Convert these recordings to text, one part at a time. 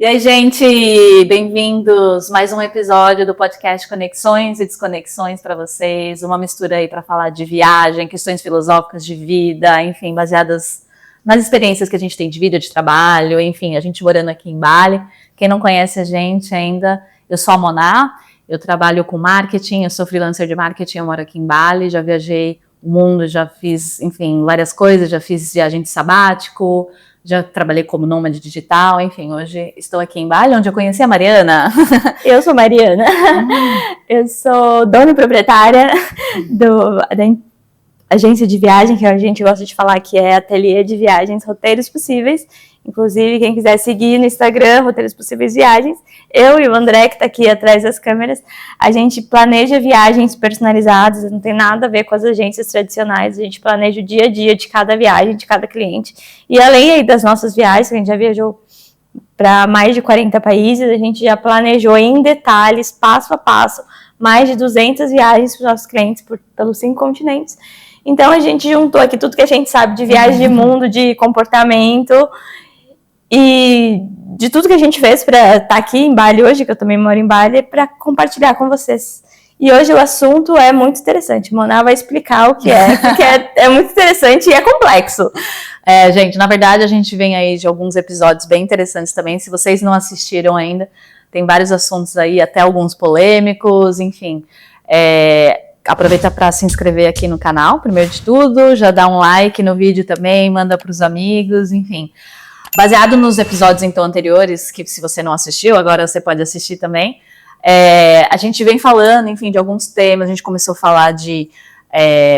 E aí, gente, bem-vindos! Mais um episódio do podcast Conexões e Desconexões para vocês. Uma mistura aí para falar de viagem, questões filosóficas de vida, enfim, baseadas nas experiências que a gente tem de vida, de trabalho, enfim, a gente morando aqui em Bali. Quem não conhece a gente ainda, eu sou a Moná, eu trabalho com marketing, eu sou freelancer de marketing, eu moro aqui em Bali, já viajei o mundo, já fiz, enfim, várias coisas, já fiz viagem de sabático, já trabalhei como nômade digital, enfim, hoje estou aqui em Bali, onde eu conheci a Mariana. Eu sou Mariana, eu sou dona e proprietária da agência de viagem, que a gente gosta de falar que é Ateliê de Viagens, Roteiros Possíveis. Inclusive, quem quiser seguir no Instagram, Roteiros Possíveis Viagens, eu e o André, que está aqui atrás das câmeras, a gente planeja viagens personalizadas, não tem nada a ver com as agências tradicionais, a gente planeja o dia a dia de cada viagem, de cada cliente. E além aí das nossas viagens, que a gente já viajou para mais de 40 países, a gente já planejou em detalhes, passo a passo, mais de 200 viagens para os nossos clientes pelos 5 continentes. Então, a gente juntou aqui tudo que a gente sabe de viagem de mundo, de comportamento e de tudo que a gente fez para estar aqui em Bali hoje, que eu também moro em Bali, para compartilhar com vocês. E hoje o assunto é muito interessante. Moná vai explicar o que é, porque é muito interessante e é complexo. Gente, na verdade a gente vem aí de alguns episódios bem interessantes também. Se vocês não assistiram ainda, tem vários assuntos aí, até alguns polêmicos, enfim. Aproveita para se inscrever aqui no canal, primeiro de tudo, já dá um like no vídeo também, manda para os amigos, enfim. Baseado nos episódios então anteriores, que se você não assistiu, agora você pode assistir também, a gente vem falando, enfim, de alguns temas, a gente começou a falar de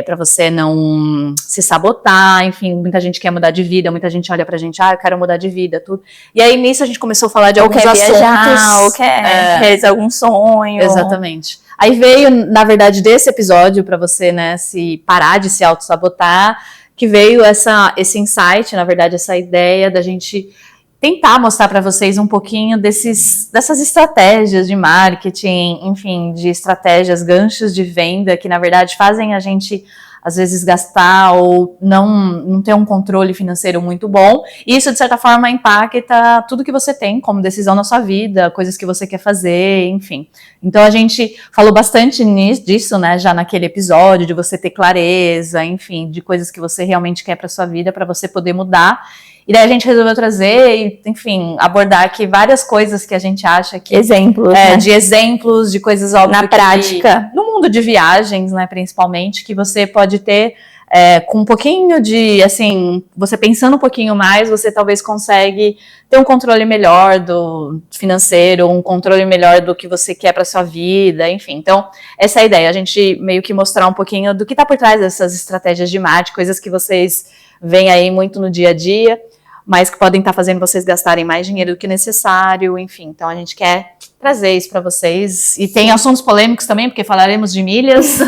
para você não se sabotar, enfim, muita gente quer mudar de vida, muita gente olha pra gente, eu quero mudar de vida, tudo. E aí nisso a gente começou a falar de alguns assuntos. Viajar, ou quer realizar algum sonho. Exatamente. Aí veio, na verdade, desse episódio, para você, né, se parar de se auto-sabotar, que veio esse insight, na verdade, essa ideia da gente tentar mostrar para vocês um pouquinho dessas estratégias de marketing, enfim, de estratégias, ganchos de venda, que, na verdade, fazem a gente, às vezes, gastar ou não ter um controle financeiro muito bom. E isso, de certa forma, impacta tudo que você tem como decisão na sua vida, coisas que você quer fazer, enfim. Então, a gente falou bastante disso, né, já naquele episódio, de você ter clareza, enfim, de coisas que você realmente quer para sua vida, para você poder mudar. E daí a gente resolveu trazer e, enfim, abordar aqui várias coisas que a gente acha que... Exemplos, né? De exemplos, de coisas óbvias. Na prática. No mundo de viagens, né, principalmente, que você pode ter com um pouquinho de, assim, você pensando um pouquinho mais, você talvez consegue ter um controle melhor do financeiro, um controle melhor do que você quer para sua vida, enfim. Então, essa é a ideia, a gente meio que mostrar um pouquinho do que está por trás dessas estratégias de marketing, coisas que vocês veem aí muito no dia a dia, mas que podem estar fazendo vocês gastarem mais dinheiro do que necessário, enfim. Então, a gente quer trazer isso para vocês. E tem assuntos polêmicos também, porque falaremos de milhas.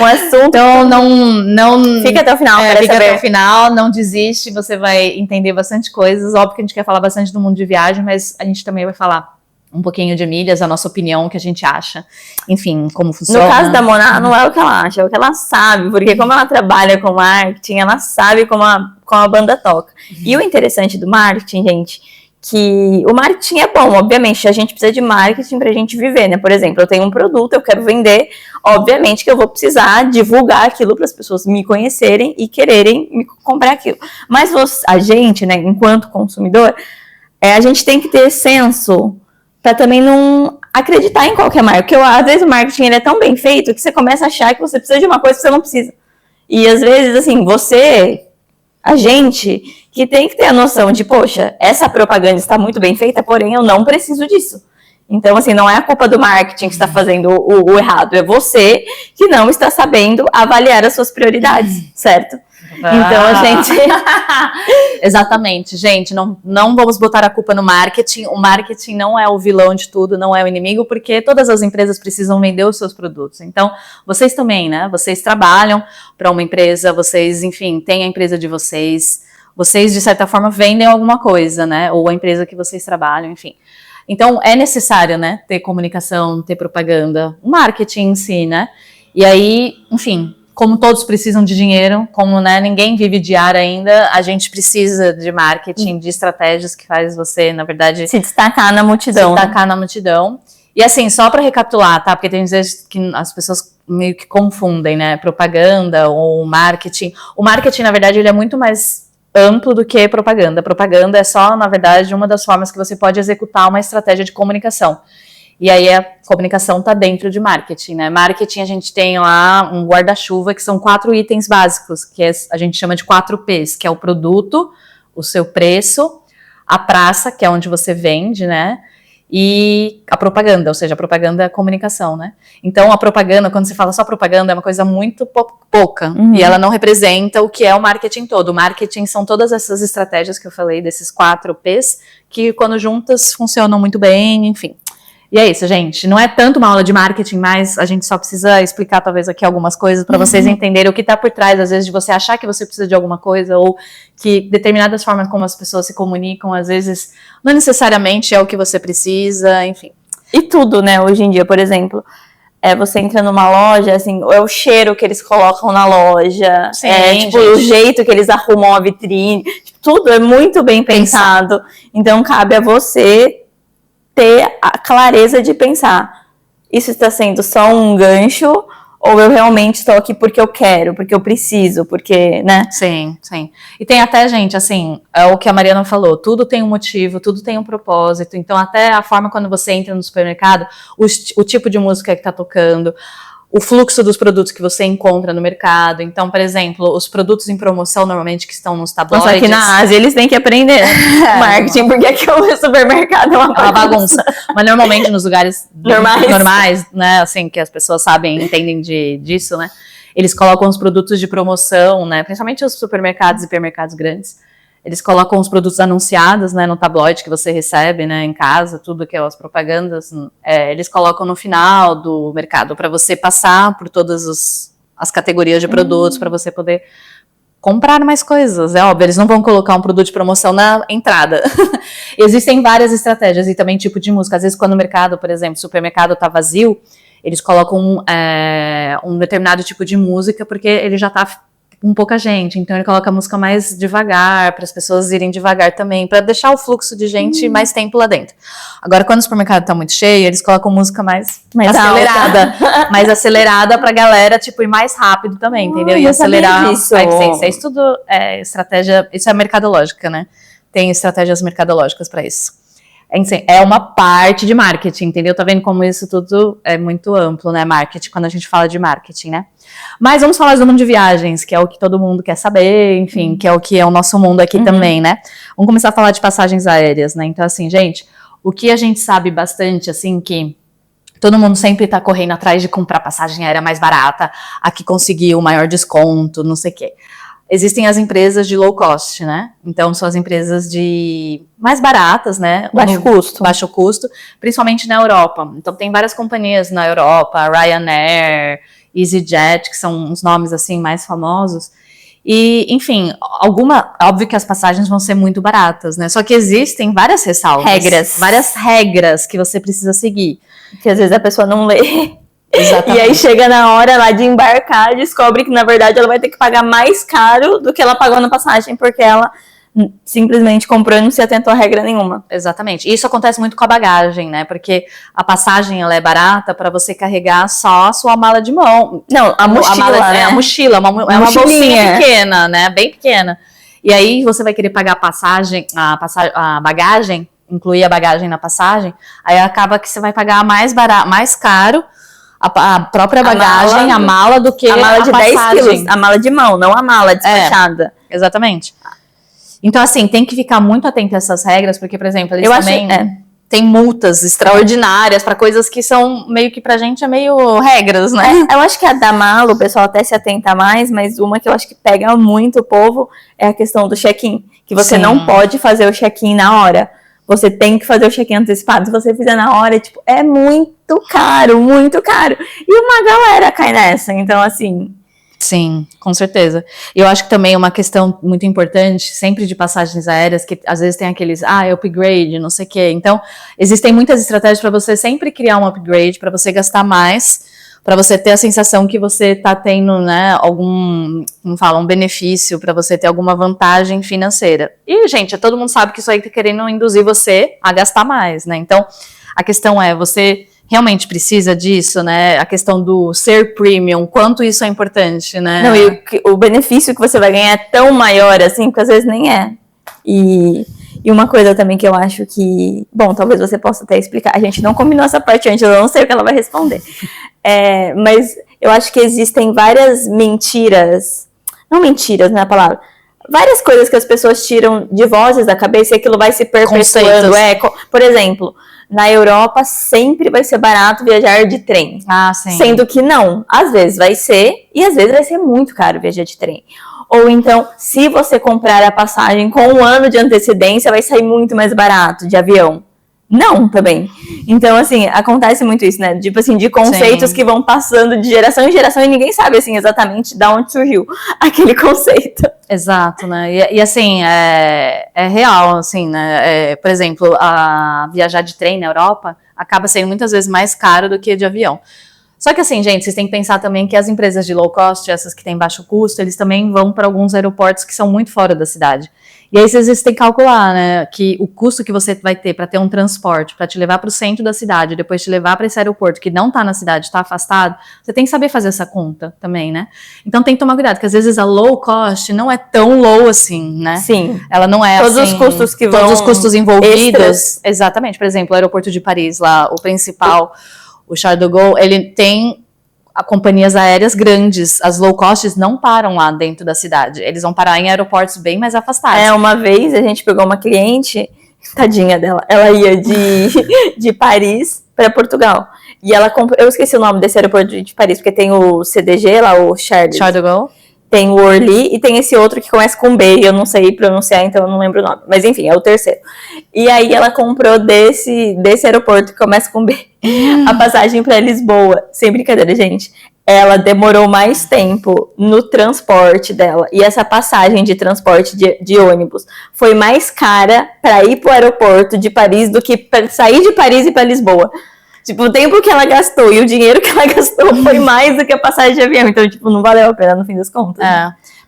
Um assunto. Então, não... Fica até o final. Fica até o final, não desiste, você vai entender bastante coisas. Óbvio que a gente quer falar bastante do mundo de viagem, mas a gente também vai falar um pouquinho de milhas, a nossa opinião, o que a gente acha, enfim, como funciona. No caso da Moná, não é o que ela acha, é o que ela sabe, porque como ela trabalha com marketing, ela sabe como a banda toca. E o interessante do marketing, gente, que o marketing é bom, obviamente, a gente precisa de marketing pra gente viver, né? Por exemplo, eu tenho um produto, eu quero vender, obviamente que eu vou precisar divulgar aquilo para as pessoas me conhecerem e quererem me comprar aquilo. Mas a gente, né, enquanto consumidor, a gente tem que ter senso para também não acreditar em qualquer marca. Porque às vezes o marketing ele é tão bem feito que você começa a achar que você precisa de uma coisa que você não precisa. E às vezes, assim, a gente, que tem que ter a noção de, poxa, essa propaganda está muito bem feita, porém eu não preciso disso. Então, assim, não é a culpa do marketing que está fazendo o errado, é você que não está sabendo avaliar as suas prioridades, certo? Então a gente... Exatamente, gente, não vamos botar a culpa no marketing. O marketing não é o vilão de tudo, não é o inimigo, porque todas as empresas precisam vender os seus produtos. Então, vocês também, né? Vocês trabalham para uma empresa, vocês, enfim, têm a empresa de vocês, de certa forma vendem alguma coisa, né? Ou a empresa que vocês trabalham, enfim. Então, é necessário, né, ter comunicação, ter propaganda, o marketing em si, né? E aí, enfim, como todos precisam de dinheiro, como, né, ninguém vive de ar ainda, a gente precisa de marketing, de estratégias que faz você, na verdade, se destacar na multidão. Se destacar na multidão. E assim, só para recapitular, tá? Porque tem vezes que as pessoas meio que confundem, né? Propaganda ou marketing. O marketing, na verdade, ele é muito mais amplo do que propaganda. Propaganda é só, na verdade, uma das formas que você pode executar uma estratégia de comunicação. E aí a comunicação está dentro de marketing, né? Marketing a gente tem lá um guarda-chuva que são 4 itens básicos, que a gente chama de 4 P's, que é o produto, o seu preço, a praça, que é onde você vende, né? E a propaganda, ou seja, a propaganda é a comunicação, né? Então, a propaganda, quando se fala só propaganda, é uma coisa muito pouca, e ela não representa o que é o marketing todo. O marketing são todas essas estratégias que eu falei, desses 4 P's, que quando juntas funcionam muito bem, enfim. E é isso, gente. Não é tanto uma aula de marketing, mas a gente só precisa explicar talvez aqui algumas coisas para vocês entenderem o que está por trás, às vezes, de você achar que você precisa de alguma coisa ou que determinadas formas como as pessoas se comunicam, às vezes, não necessariamente é o que você precisa, enfim. E tudo, né, hoje em dia, por exemplo, você entra numa loja, assim, é o cheiro que eles colocam na loja, Sim, tipo, o jeito que eles arrumam a vitrine, tudo é muito bem pensado. Então, cabe a você ter a clareza de pensar, isso está sendo só um gancho ou eu realmente estou aqui porque eu quero, porque eu preciso, porque, né? Sim, sim. E tem até, gente, assim, é o que a Mariana falou, tudo tem um motivo, tudo tem um propósito, então até a forma quando você entra no supermercado, o tipo de música que tá tocando, o fluxo dos produtos que você encontra no mercado. Então, por exemplo, os produtos em promoção normalmente que estão nos tabloides. Nossa, aqui na Ásia eles têm que aprender marketing, porque aqui o supermercado é uma bagunça. Mas normalmente nos lugares normais, né, assim, que as pessoas sabem, entendem disso, né, eles colocam os produtos de promoção, né, principalmente os supermercados e hipermercados grandes. Eles colocam os produtos anunciados, né, no tabloide que você recebe, né, em casa, tudo que é as propagandas, eles colocam no final do mercado para você passar por todas as categorias de produtos, para você poder comprar mais coisas. É óbvio, eles não vão colocar um produto de promoção na entrada. Existem várias estratégias e também tipo de música. Às vezes quando o mercado, por exemplo, o supermercado está vazio, eles colocam um determinado tipo de música porque ele já está com pouca gente, então ele coloca a música mais devagar, para as pessoas irem devagar também, para deixar o fluxo de gente mais tempo lá dentro. Agora, quando o supermercado tá muito cheio, eles colocam música mais acelerada, mais acelerada pra galera, tipo, ir mais rápido também, entendeu? E acelerar. Isso tudo é estratégia, isso é mercadológica, né? Tem estratégias mercadológicas para isso. É uma parte de marketing, entendeu? Tá vendo como isso tudo é muito amplo, né? Marketing, quando a gente fala de marketing, né? Mas vamos falar do mundo de viagens, que é o que todo mundo quer saber, enfim, que é o nosso mundo aqui também, né? Vamos começar a falar de passagens aéreas, né? Então, assim, gente, o que a gente sabe bastante, assim, que todo mundo sempre tá correndo atrás de comprar passagem aérea mais barata, a que conseguir o maior desconto, não sei o quê. Existem as empresas de low cost, né? Então, são as empresas de mais baratas, né? Baixo custo, principalmente na Europa. Então, tem várias companhias na Europa, Ryanair, EasyJet, que são os nomes, assim, mais famosos. E, enfim, óbvio que as passagens vão ser muito baratas, né? Só que existem várias ressalvas. Várias regras que você precisa seguir. Que às vezes a pessoa não lê. Exatamente. E aí chega na hora lá de embarcar, descobre que na verdade ela vai ter que pagar mais caro do que ela pagou na passagem, porque ela simplesmente comprou e não se atentou a regra nenhuma. Exatamente. Isso acontece muito com a bagagem, né? Porque a passagem ela é barata para você carregar só a sua mala de mão. Não, a mochila, né? A mochila, é uma bolsinha pequena, né? Bem pequena. E aí você vai querer pagar a bagagem, incluir a bagagem na passagem, aí acaba que você vai pagar mais caro a própria bagagem, a mala do que a mala de passagem. 10 quilos, a mala de mão, não a mala despachada. Exatamente. Então, assim, tem que ficar muito atento a essas regras, porque, por exemplo, eles também têm multas extraordinárias para coisas que são meio que pra gente é meio regras, né? Eu acho que a da mala, o pessoal até se atenta mais, mas uma que eu acho que pega muito o povo é a questão do check-in, que você não pode fazer o check-in na hora. Você tem que fazer o check-in antecipado. Se você fizer na hora, tipo, é muito caro, muito caro. E uma galera cai nessa, então, assim... Sim, com certeza. E eu acho que também uma questão muito importante, sempre de passagens aéreas, que às vezes tem aqueles, upgrade, não sei o quê. Então, existem muitas estratégias para você sempre criar um upgrade, para você gastar mais, para você ter a sensação que você está tendo, né, um benefício, para você ter alguma vantagem financeira. E, gente, todo mundo sabe que isso aí está querendo induzir você a gastar mais, né? Então, a questão é, você realmente precisa disso, né? A questão do ser premium, quanto isso é importante, né? Não, e o benefício que você vai ganhar é tão maior, assim, porque às vezes nem é. E uma coisa também que eu acho que... Bom, talvez você possa até explicar. A gente não combinou essa parte antes, eu não sei o que ela vai responder. Mas eu acho que existem várias mentiras... Não mentiras, não é a palavra. Várias coisas que as pessoas tiram de vozes da cabeça e aquilo vai se perpetuando. Por exemplo, na Europa sempre vai ser barato viajar de trem. Ah, sim. Sendo que não. Às vezes vai ser, e às vezes vai ser muito caro viajar de trem. Ou então, se você comprar a passagem com 1 ano de antecedência, vai sair muito mais barato de avião. Não, também. Então, assim, acontece muito isso, né? Tipo assim, de conceitos que vão passando de geração em geração e ninguém sabe, assim, exatamente de onde surgiu aquele conceito. Exato, né? E assim, é real, assim, né? Por exemplo, viajar de trem na Europa acaba sendo muitas vezes mais caro do que de avião. Só que assim, gente, vocês têm que pensar também que as empresas de low cost, essas que têm baixo custo, eles também vão para alguns aeroportos que são muito fora da cidade. E aí vocês têm que calcular, né, que o custo que você vai ter para ter um transporte, para te levar para o centro da cidade, depois te levar para esse aeroporto que não está na cidade, está afastado, você tem que saber fazer essa conta também, né? Então tem que tomar cuidado, porque às vezes a low cost não é tão low assim, né? Sim. Ela não é todos assim... os custos que vão... Todos os custos envolvidos. Extras. Exatamente. Por exemplo, o aeroporto de Paris lá, o principal, o Charles de Gaulle, ele tem... companhias aéreas grandes, as low costs não param lá dentro da cidade, eles vão parar em aeroportos bem mais afastados. Uma vez a gente pegou uma cliente, tadinha dela, ela ia de Paris para Portugal, e ela comprou, eu esqueci o nome desse aeroporto de Paris, porque tem o CDG lá, o Charles de Gaulle, tem o Orly e tem esse outro que começa com B, eu não sei pronunciar, então eu não lembro o nome, mas enfim, é o terceiro. E aí ela comprou desse aeroporto que começa com B, a passagem para Lisboa, sem brincadeira, gente. Ela demorou mais tempo no transporte dela, e essa passagem de transporte de ônibus foi mais cara para ir para o aeroporto de Paris do que para sair de Paris e para Lisboa. Tipo, o tempo que ela gastou e o dinheiro que ela gastou foi mais do que a passagem de avião. Então, tipo, não valeu a pena no fim das contas.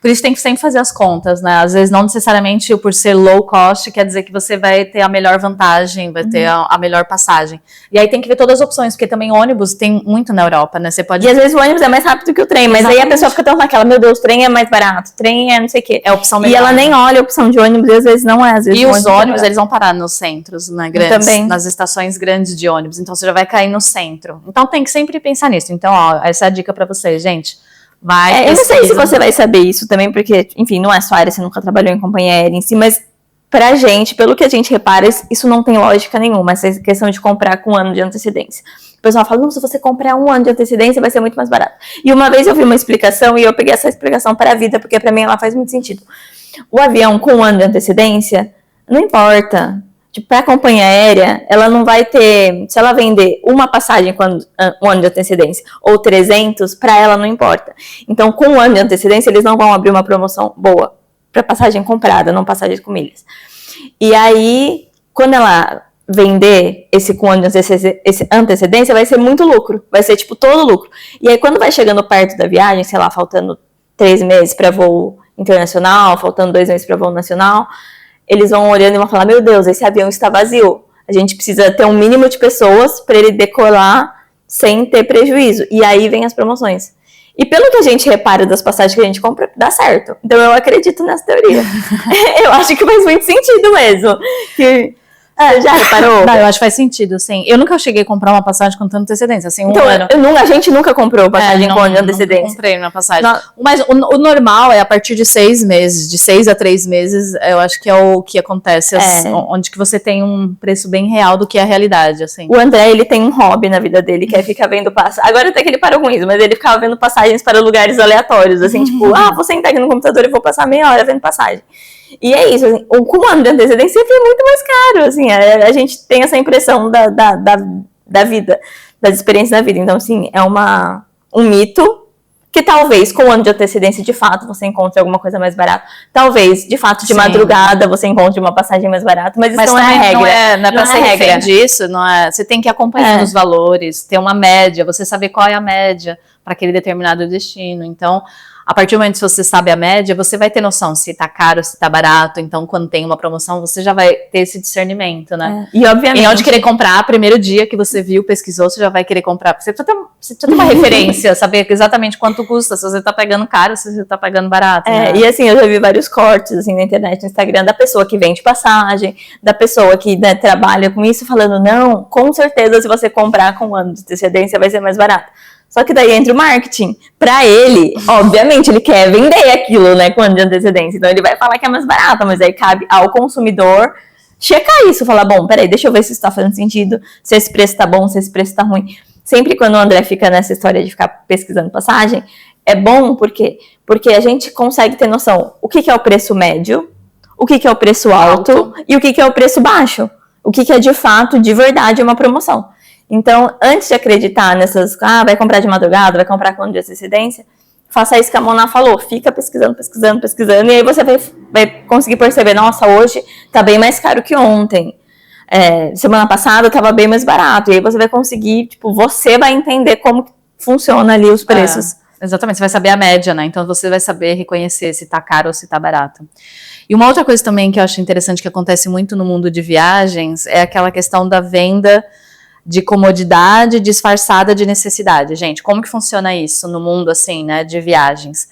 Por isso tem que sempre fazer as contas, né? Às vezes não necessariamente por ser low cost quer dizer que você vai ter a melhor vantagem, vai ter a melhor passagem. E aí tem que ver todas as opções, porque também ônibus tem muito na Europa, né? Você pode... E às vezes o ônibus é mais rápido que o trem, mas exatamente. Aí a pessoa fica tão naquela, meu Deus, o trem é mais barato, o trem é não sei o quê. É a opção melhor. E ela nem olha a opção de ônibus e às vezes não é. Às vezes e os ônibus, eles vão parar nos centros, né, grandes, também. Nas estações grandes de ônibus, então você já vai cair no centro. Então tem que sempre pensar nisso. Então, ó, essa é a dica pra vocês, gente. Eu não sei se você vai saber isso também, porque, enfim, não é sua área, você nunca trabalhou em companhia aérea em si, mas pra gente, pelo que a gente repara, isso não tem lógica nenhuma, essa questão de comprar com 1 ano de antecedência. O pessoal fala, não, se você comprar 1 ano de antecedência vai ser muito mais barato. E uma vez eu vi uma explicação e eu peguei essa explicação para a vida, porque pra mim ela faz muito sentido. O avião com 1 ano de antecedência, não importa. Tipo, para a companhia aérea, ela não vai ter... Se ela vender uma passagem com 1 ano de antecedência ou 300, para ela não importa. Então, com 1 ano de antecedência, eles não vão abrir uma promoção boa para passagem comprada, não passagem com milhas. E aí, quando ela vender esse com 1 ano de antecedência, vai ser muito lucro. Vai ser, tipo, todo lucro. E aí, quando vai chegando perto da viagem, sei lá, faltando 3 meses para voo internacional, faltando 2 meses para voo nacional... Eles vão olhando e vão falar, meu Deus, esse avião está vazio. A gente precisa ter um mínimo de pessoas para ele decolar sem ter prejuízo. E aí vem as promoções. E pelo que a gente repara das passagens que a gente compra, dá certo. Então eu acredito nessa teoria. Eu acho que faz muito sentido mesmo. Já reparou? Não, eu acho que faz sentido, sim. Eu nunca cheguei a comprar uma passagem com tanta antecedência, assim, então, a gente nunca comprou passagem com antecedência. Não comprei uma passagem. Não. Mas o normal é a partir de 6 meses, de 6 a 3 meses, eu acho que é o que acontece, onde que você tem um preço bem real do que é a realidade, assim. O André, ele tem um hobby na vida dele, que é ficar vendo passagens. Agora até que ele parou com isso, mas ele ficava vendo passagens para lugares aleatórios, assim, tipo, vou sentar aqui no computador e vou passar meia hora vendo passagem. E é isso, assim, com 1 ano de antecedência sempre é muito mais caro, assim, a gente tem essa impressão da vida, das experiências da vida. Então, assim, é um mito, que talvez com um ano de antecedência, de fato, você encontre alguma coisa mais barata. Talvez, de fato, de Sim. madrugada, você encontre uma passagem mais barata, mas isso não é a regra. Não é pra ser refém disso, não é? Você tem que acompanhar os valores, ter uma média, você saber qual é a média para aquele determinado destino. Então, a partir do momento que você sabe a média, você vai ter noção se tá caro, se tá barato. Então, quando tem uma promoção, você já vai ter esse discernimento, né? E obviamente... E onde querer comprar, primeiro dia que você viu, pesquisou, você já vai querer comprar. Você precisa ter uma referência, saber exatamente quanto custa, se você tá pagando caro, se você tá pagando barato. Né? E assim, eu já vi vários cortes, assim, na internet, no Instagram, da pessoa que vende passagem, da pessoa que, né, trabalha com isso, falando, não, com certeza, se você comprar com um ano de antecedência, vai ser mais barato. Só que daí entra o marketing. Pra ele, obviamente, ele quer vender aquilo, né, com ano de antecedência. Então ele vai falar que é mais barato, mas aí cabe ao consumidor checar isso. Falar, bom, peraí, deixa eu ver se isso tá fazendo sentido, se esse preço tá bom, se esse preço tá ruim. Sempre quando o André fica nessa história de ficar pesquisando passagem, é bom porque a gente consegue ter noção o que é o preço médio, o que é o preço alto e o que é o preço baixo. O que é de fato, de verdade, uma promoção. Então, antes de acreditar nessas, vai comprar de madrugada, vai comprar com ano de antecedência, faça isso que a Mona falou, fica pesquisando, e aí você vai conseguir perceber, nossa, hoje tá bem mais caro que ontem. Semana passada tava bem mais barato, e aí você vai conseguir, você vai entender como funciona ali os preços. Exatamente, você vai saber a média, né? Então você vai saber reconhecer se tá caro ou se tá barato. E uma outra coisa também que eu acho interessante que acontece muito no mundo de viagens é aquela questão da venda de comodidade disfarçada de necessidade. Gente, como que funciona isso no mundo, assim, né, de viagens?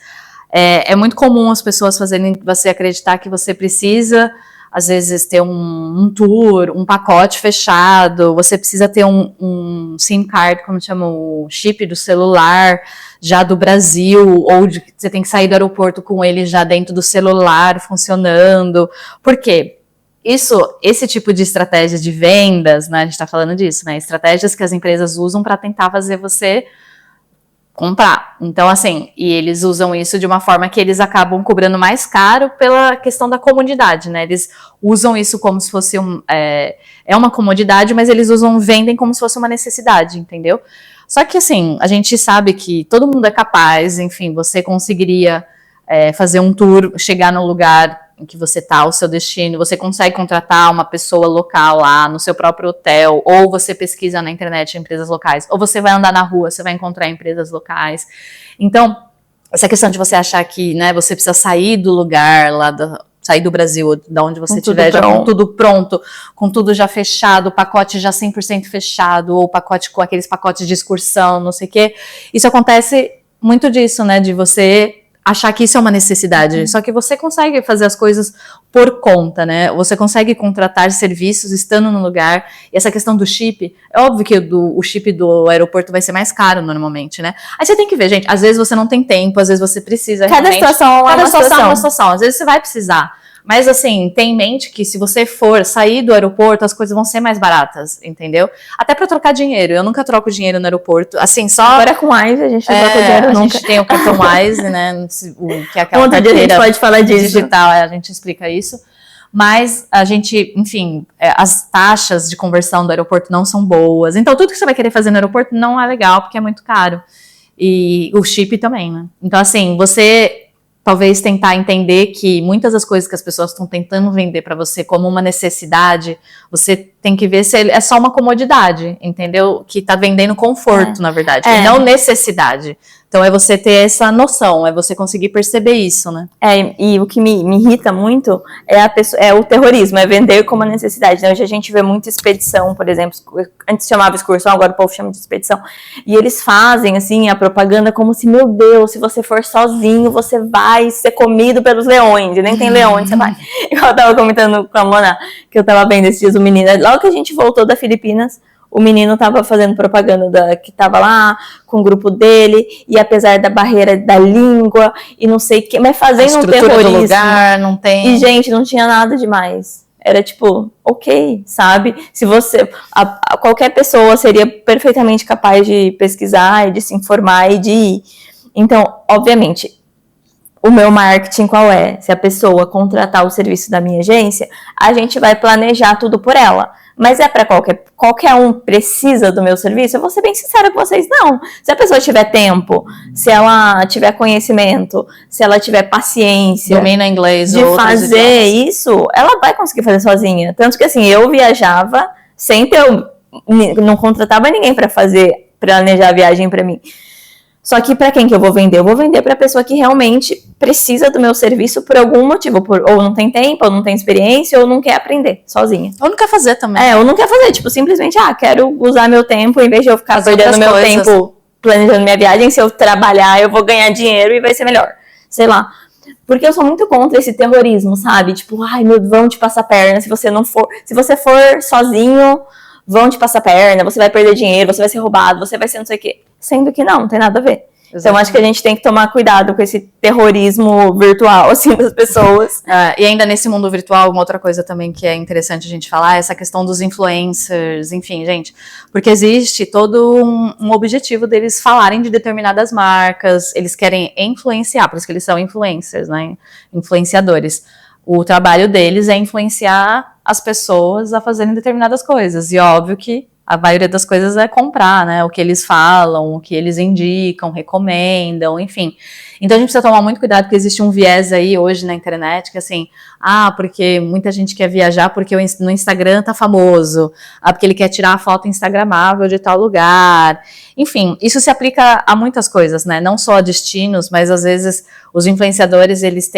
É muito comum as pessoas fazerem você acreditar que você precisa, às vezes, ter um tour, um pacote fechado, você precisa ter um SIM card, como chama, o chip do celular, já do Brasil, ou você tem que sair do aeroporto com ele já dentro do celular, funcionando. Por quê? Esse tipo de estratégia de vendas, né, a gente está falando disso, né, estratégias que as empresas usam para tentar fazer você comprar. Então, assim, e eles usam isso de uma forma que eles acabam cobrando mais caro pela questão da comodidade, né, eles usam isso como se fosse uma comodidade, mas eles vendem como se fosse uma necessidade, entendeu? Só que, assim, a gente sabe que todo mundo é capaz, enfim, você conseguiria fazer um tour, chegar no lugar em que você tá, o seu destino, você consegue contratar uma pessoa local lá no seu próprio hotel, ou você pesquisa na internet empresas locais, ou você vai andar na rua, você vai encontrar empresas locais. Então, essa questão de você achar que, né, você precisa sair do lugar lá, sair do Brasil, da onde você estiver, já com tudo pronto, com tudo já fechado, o pacote já 100% fechado, ou pacote com aqueles pacotes de excursão, não sei o quê. Isso acontece muito disso, né, de você achar que isso é uma necessidade, só que você consegue fazer as coisas por conta, né, você consegue contratar serviços estando no lugar, e essa questão do chip, é óbvio que o chip do aeroporto vai ser mais caro normalmente, né, aí você tem que ver, gente, às vezes você não tem tempo, às vezes você precisa cada situação é uma situação, às vezes você vai precisar, mas assim, tem em mente que se você for sair do aeroporto, as coisas vão ser mais baratas, entendeu? Até pra trocar dinheiro, eu nunca troco dinheiro no aeroporto, assim, só... Agora com Wise, a gente não troca dinheiro nunca. A gente tem o cartão Wise, né, que é aquela carteira a gente pode falar disso. Digital, a gente explica isso. Mas a gente, enfim, as taxas de conversão do aeroporto não são boas, então tudo que você vai querer fazer no aeroporto não é legal, porque é muito caro. E o chip também, né? Então, assim, você... talvez tentar entender que muitas das coisas que as pessoas estão tentando vender para você como uma necessidade, você tem que ver se é só uma comodidade, entendeu? Que tá vendendo conforto, na verdade, e não necessidade. Então é você ter essa noção, é você conseguir perceber isso, né? E o que me irrita muito é o terrorismo, é vender como uma necessidade. Né? Hoje a gente vê muita expedição, por exemplo, antes chamava excursão, agora o povo chama de expedição, e eles fazem, assim, a propaganda como se, meu Deus, se você for sozinho, você vai ser comido pelos leões, e nem tem leões, você vai. Eu tava comentando com a Mona, que eu tava vendo esses dias o menino, logo que a gente voltou da Filipinas, o menino tava fazendo propaganda que tava lá com o grupo dele, e apesar da barreira da língua, e não sei o que, mas fazendo um terrorismo. Do lugar, não tem... E, gente, não tinha nada demais. Era tipo, ok, sabe? Se você... qualquer pessoa seria perfeitamente capaz de pesquisar e de se informar e de ir. Então, obviamente, o meu marketing qual é? Se a pessoa contratar o serviço da minha agência, a gente vai planejar tudo por ela. Mas é para qualquer um precisa do meu serviço? Eu vou ser bem sincera com vocês, não. Se a pessoa tiver tempo, se ela tiver conhecimento, se ela tiver paciência, domina inglês de fazer isso, ela vai conseguir fazer sozinha. Tanto que assim, eu viajava, sempre eu não contratava ninguém para planejar a viagem para mim. Só que para quem que eu vou vender? Eu vou vender para a pessoa que realmente precisa do meu serviço por algum motivo, ou não tem tempo, ou não tem experiência, ou não quer aprender sozinha. Ou não quer fazer também. Ou não quer fazer, tipo, simplesmente, quero usar meu tempo, em vez de eu ficar perdendo meu tempo planejando minha viagem, se eu trabalhar, eu vou ganhar dinheiro e vai ser melhor. Sei lá. Porque eu sou muito contra esse terrorismo, sabe? Tipo, vão te passar perna se você for sozinho, vão te passar perna, você vai perder dinheiro, você vai ser roubado, você vai ser não sei o quê. Sendo que não tem nada a ver. Exatamente. Então, acho que a gente tem que tomar cuidado com esse terrorismo virtual, assim, das pessoas. E ainda nesse mundo virtual, uma outra coisa também que é interessante a gente falar é essa questão dos influencers, enfim, gente, porque existe todo um objetivo deles falarem de determinadas marcas, eles querem influenciar, por isso que eles são influencers, né, influenciadores. O trabalho deles é influenciar as pessoas a fazerem determinadas coisas, e óbvio que a maioria das coisas é comprar, né? O que eles falam, o que eles indicam, recomendam, enfim. Então a gente precisa tomar muito cuidado, porque existe um viés aí hoje na internet, que assim, porque muita gente quer viajar porque no Instagram tá famoso, porque ele quer tirar a foto instagramável de tal lugar. Enfim, isso se aplica a muitas coisas, né? Não só a destinos, mas às vezes os influenciadores, eles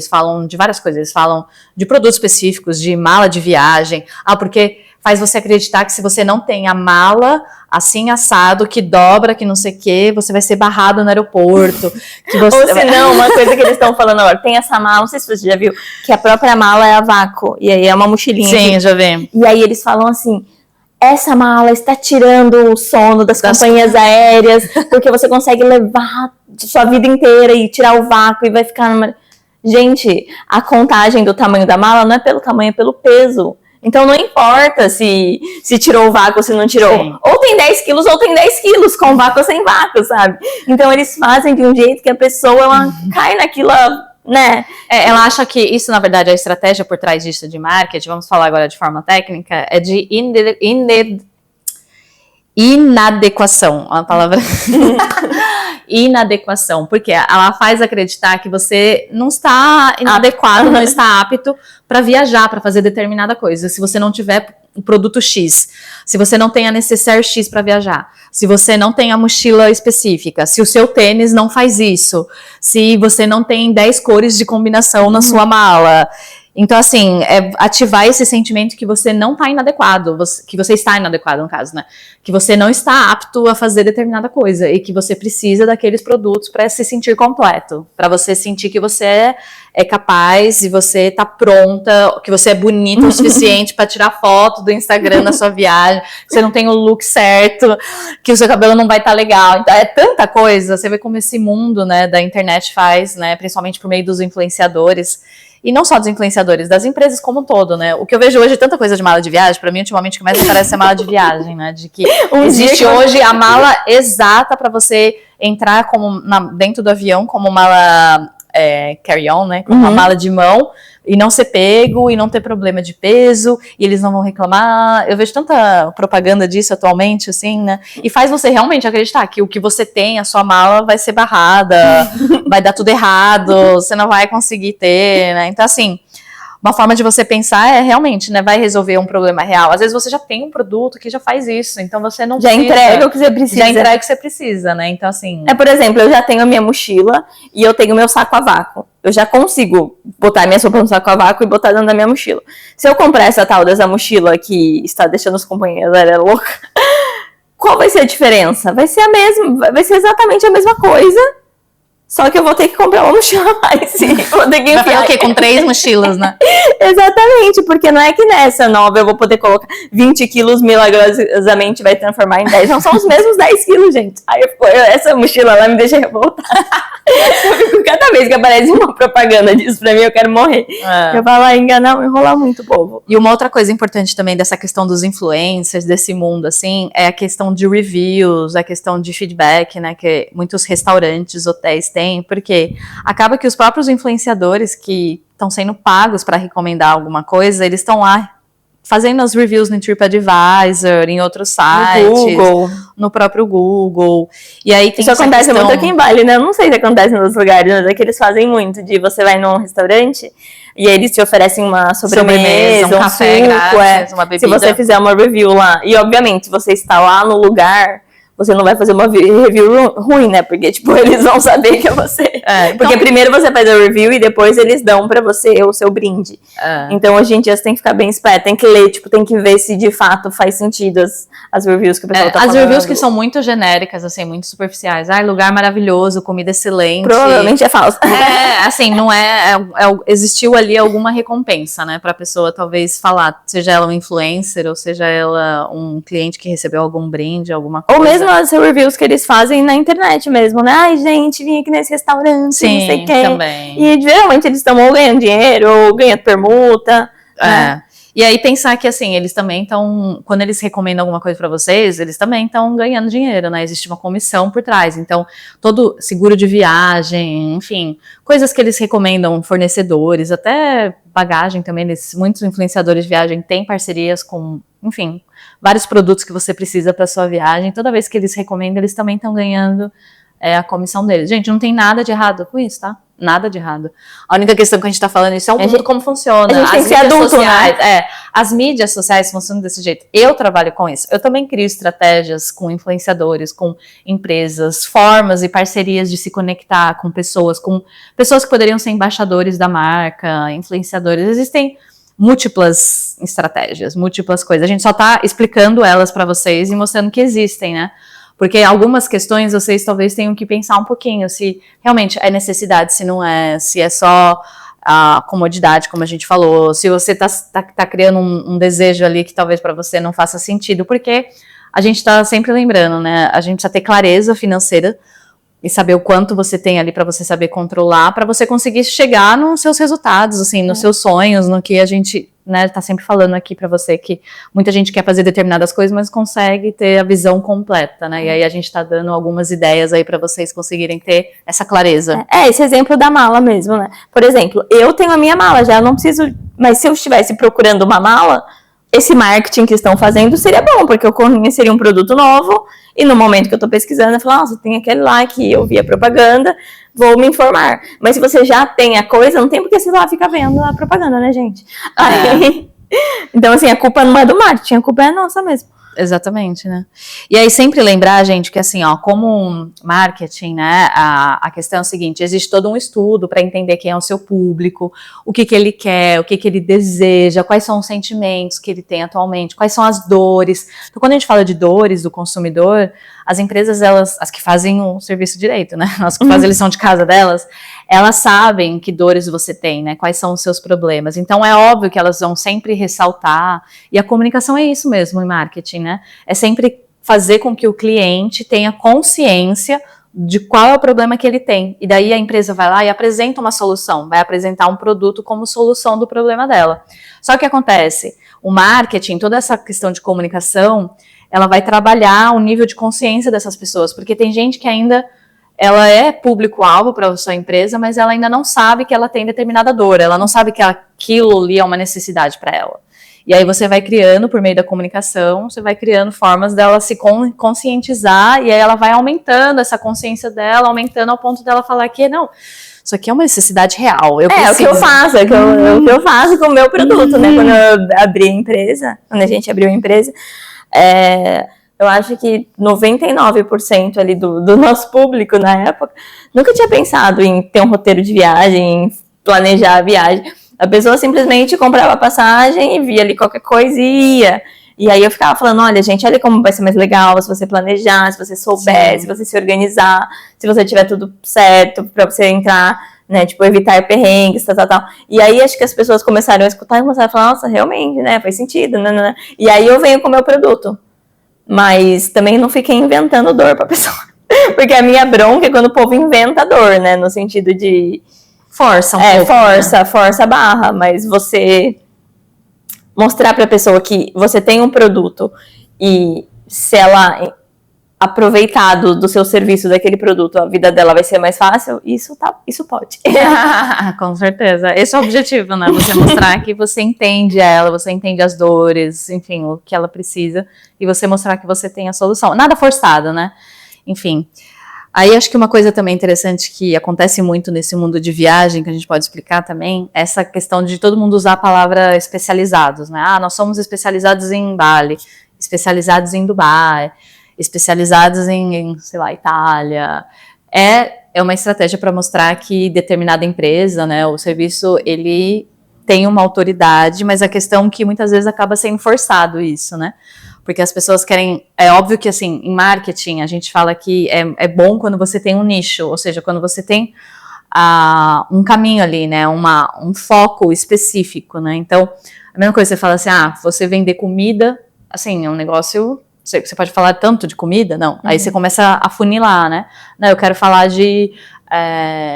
falam de várias coisas, eles falam de produtos específicos, de mala de viagem, porque faz você acreditar que se você não tem a mala assim assado, que dobra, que não sei o quê, você vai ser barrado no aeroporto. Que você... Ou se não, uma coisa que eles estão falando agora, tem essa mala, não sei se você já viu, que a própria mala é a vácuo, e aí é uma mochilinha. Sim, eu já vi. E aí eles falam assim, essa mala está tirando o sono das companhias aéreas, porque você consegue levar sua vida inteira e tirar o vácuo e vai ficar numa... Gente, a contagem do tamanho da mala não é pelo tamanho, é pelo peso. Então não importa se tirou o vácuo ou se não tirou. Sim. Ou tem 10 quilos ou tem 10 quilos, com vácuo ou sem vácuo, sabe? Então eles fazem de um jeito que a pessoa ela cai naquilo, né? Ela acha que isso, na verdade, a estratégia por trás disso de marketing, vamos falar agora de forma técnica, é de inadequação, uma palavra... inadequação, porque ela faz acreditar que você não está inadequado, não está apto para viajar, para fazer determinada coisa, se você não tiver o produto X, se você não tem a necessaire X para viajar, se você não tem a mochila específica, se o seu tênis não faz isso, se você não tem 10 cores de combinação na sua mala. Então, assim, é ativar esse sentimento que você não está inadequado, que você está inadequado, no caso, né? Que você não está apto a fazer determinada coisa e que você precisa daqueles produtos para se sentir completo, para você sentir que você é capaz e você está pronta, que você é bonita o suficiente para tirar foto do Instagram na sua viagem, que você não tem o look certo, que o seu cabelo não vai estar legal. Então, é tanta coisa, você vê como esse mundo, né, da internet faz, né, principalmente por meio dos influenciadores. E não só dos influenciadores, das empresas como um todo, né? O que eu vejo hoje é tanta coisa de mala de viagem, pra mim, ultimamente, o que mais me parece é mala de viagem, né? De que existe hoje a mala exata pra você entrar como dentro do avião, como mala carry-on, né? Como uma mala de mão, e não ser pego, e não ter problema de peso, e eles não vão reclamar. Eu vejo tanta propaganda disso atualmente, assim, né? E faz você realmente acreditar que o que você tem, a sua mala, vai ser barrada, vai dar tudo errado, você não vai conseguir ter, né? Então, assim, uma forma de você pensar é realmente, né? Vai resolver um problema real. Às vezes você já tem um produto que já faz isso, então você não já entrega o que você precisa. Já entrega o que você precisa, né? Então, assim... por exemplo, eu já tenho a minha mochila e eu tenho o meu saco a vácuo. Eu já consigo botar minha sopa no saco a vácuo e botar dentro da minha mochila. Se eu comprar essa tal dessa mochila que está deixando os companheiros louca, qual vai ser a diferença? Vai ser a mesma, vai ser exatamente a mesma coisa, só que eu vou ter que comprar uma mochila a mais. Vou ter que enfiar. Vai fazer o quê? Com 3 mochilas, né? Exatamente, porque não é que nessa nova eu vou poder colocar 20 quilos milagrosamente vai transformar em 10. Não são os mesmos 10 quilos, gente. Aí essa mochila lá me deixa revoltar. Eu fico, cada vez que aparece uma propaganda disso pra mim, eu quero morrer. Eu falo, enrolar muito o povo. E uma outra coisa importante também dessa questão dos influencers, desse mundo, assim, é a questão de reviews, a questão de feedback, né, que muitos restaurantes, hotéis têm, porque acaba que os próprios influenciadores que estão sendo pagos para recomendar alguma coisa, eles estão lá fazendo as reviews no TripAdvisor, em outros sites, no próprio Google. E aí tem isso acontece muito aqui em Bali, né? Eu não sei se acontece em outros lugares, mas é que eles fazem muito, de você vai num restaurante e eles te oferecem uma sobremesa, um café suco, grátis, uma bebida. Se você fizer uma review lá, e obviamente se você está lá no lugar, você não vai fazer uma review ruim, né? Porque, tipo, eles vão saber que é você. Então, porque primeiro você faz a review e depois eles dão pra você o seu brinde. Então, hoje em dia, você tem que ficar bem esperto. Tem que ler, tipo, tem que ver se de fato faz sentido as reviews que o pessoal tá falando. As reviews que são muito genéricas, assim, muito superficiais. Lugar maravilhoso, comida excelente. Provavelmente é falso. Assim, não existiu ali alguma recompensa, né? Pra pessoa, talvez, falar, seja ela um influencer ou seja ela um cliente que recebeu algum brinde, alguma coisa. Ou mesmo as reviews que eles fazem na internet mesmo, né? Ai, gente, vim aqui nesse restaurante, sim, não sei o quê. Também. E geralmente eles estão ou ganhando dinheiro ou ganhando permuta. Né? E aí pensar que, assim, eles também estão, quando eles recomendam alguma coisa para vocês, eles também estão ganhando dinheiro, né? Existe uma comissão por trás. Então, todo seguro de viagem, enfim, coisas que eles recomendam, fornecedores, até bagagem também, muitos influenciadores de viagem têm parcerias com, enfim, vários produtos que você precisa para sua viagem. Toda vez que eles recomendam, eles também estão ganhando a comissão deles. Gente, não tem nada de errado com isso, tá? Nada de errado. A única questão que a gente tá falando isso é o mundo como funciona. A gente tem que ser adulto, sociais, né? As mídias sociais funcionam desse jeito. Eu trabalho com isso. Eu também crio estratégias com influenciadores, com empresas, formas e parcerias de se conectar com pessoas que poderiam ser embaixadores da marca, influenciadores. Existem múltiplas estratégias, múltiplas coisas. A gente só tá explicando elas para vocês e mostrando que existem, né? Porque algumas questões vocês talvez tenham que pensar um pouquinho, se realmente é necessidade, se não é, se é só a comodidade, como a gente falou, se você tá criando um desejo ali que talvez para você não faça sentido, porque a gente tá sempre lembrando, né? A gente precisa ter clareza financeira e saber o quanto você tem ali para você saber controlar, para você conseguir chegar nos seus resultados, assim, nos seus sonhos, no que a gente, né, tá sempre falando aqui para você, que muita gente quer fazer determinadas coisas, mas consegue ter a visão completa, né, e aí a gente tá dando algumas ideias aí para vocês conseguirem ter essa clareza. Esse exemplo da mala mesmo, né, por exemplo, eu tenho a minha mala já, eu não preciso, mas se eu estivesse procurando uma mala, esse marketing que estão fazendo seria bom, porque eu conheceria um produto novo, e no momento que eu tô pesquisando, eu falo, nossa, tem aquele lá que eu vi a propaganda, vou me informar. Mas se você já tem a coisa, não tem porque você lá fica vendo a propaganda, né, gente? Aí, então, assim, a culpa não é do marketing, a culpa é nossa mesmo. Exatamente, né? E aí sempre lembrar, gente, que assim, ó, como marketing, né, a questão é o seguinte, existe todo um estudo para entender quem é o seu público, o que ele quer, o que ele deseja, quais são os sentimentos que ele tem atualmente, quais são as dores. Então, quando a gente fala de dores do consumidor, as empresas, as que fazem o serviço direito, né, as que fazem a lição de casa delas, elas sabem que dores você tem, né, quais são os seus problemas. Então, é óbvio que elas vão sempre ressaltar, e a comunicação é isso mesmo em marketing, né, é sempre fazer com que o cliente tenha consciência de qual é o problema que ele tem. E daí a empresa vai lá e apresenta uma solução, vai apresentar um produto como solução do problema dela. Só que o que acontece? O marketing, toda essa questão de comunicação, ela vai trabalhar o nível de consciência dessas pessoas, porque tem gente que ainda ela é público-alvo para a sua empresa, mas ela ainda não sabe que ela tem determinada dor, ela não sabe que aquilo ali é uma necessidade para ela. E aí você vai criando, por meio da comunicação, você vai criando formas dela se conscientizar, e aí ela vai aumentando essa consciência dela, aumentando ao ponto dela falar que não, isso aqui é uma necessidade real. Eu preciso. É o que eu faço, é o que eu faço com o meu produto, né? Quando eu abri a empresa, quando a gente abriu a empresa, eu acho que 99% ali do nosso público na época nunca tinha pensado em ter um roteiro de viagem, em planejar a viagem. A pessoa simplesmente comprava a passagem e via ali qualquer coisa e ia. E aí eu ficava falando, olha, gente, olha como vai ser mais legal se você planejar, se você souber, Sim. se você se organizar, se você tiver tudo certo pra você entrar, né, tipo, evitar perrengues, tal. E aí acho que as pessoas começaram a escutar e começaram a falar, nossa, realmente, né, faz sentido, né. E aí eu venho com o meu produto. Mas também não fiquei inventando dor pra pessoa. Porque a minha bronca é quando o povo inventa dor, né, no sentido de... Força um pouco. Força a barra, mas você mostrar pra pessoa que você tem um produto e se ela aproveitar do seu serviço, daquele produto, a vida dela vai ser mais fácil, isso pode. Com certeza. Esse é o objetivo, né? Você mostrar que você entende ela, você entende as dores, enfim, o que ela precisa, e você mostrar que você tem a solução. Nada forçado, né? Enfim. Aí acho que uma coisa também interessante que acontece muito nesse mundo de viagem, que a gente pode explicar também, é essa questão de todo mundo usar a palavra especializados, né? Nós somos especializados em Bali, especializados em Dubai, especializados em, sei lá, Itália. É uma estratégia para mostrar que determinada empresa, né, o serviço, ele tem uma autoridade, mas a questão é que muitas vezes acaba sendo forçado isso, né? Porque as pessoas querem... É óbvio que, assim, em marketing, a gente fala que é bom quando você tem um nicho, ou seja, quando você tem um caminho ali, né, um foco específico, né? Então, a mesma coisa, você fala assim, você vender comida, assim, é um negócio... Você pode falar tanto de comida? Não. Aí você começa a funilar, né? Não, eu quero falar de...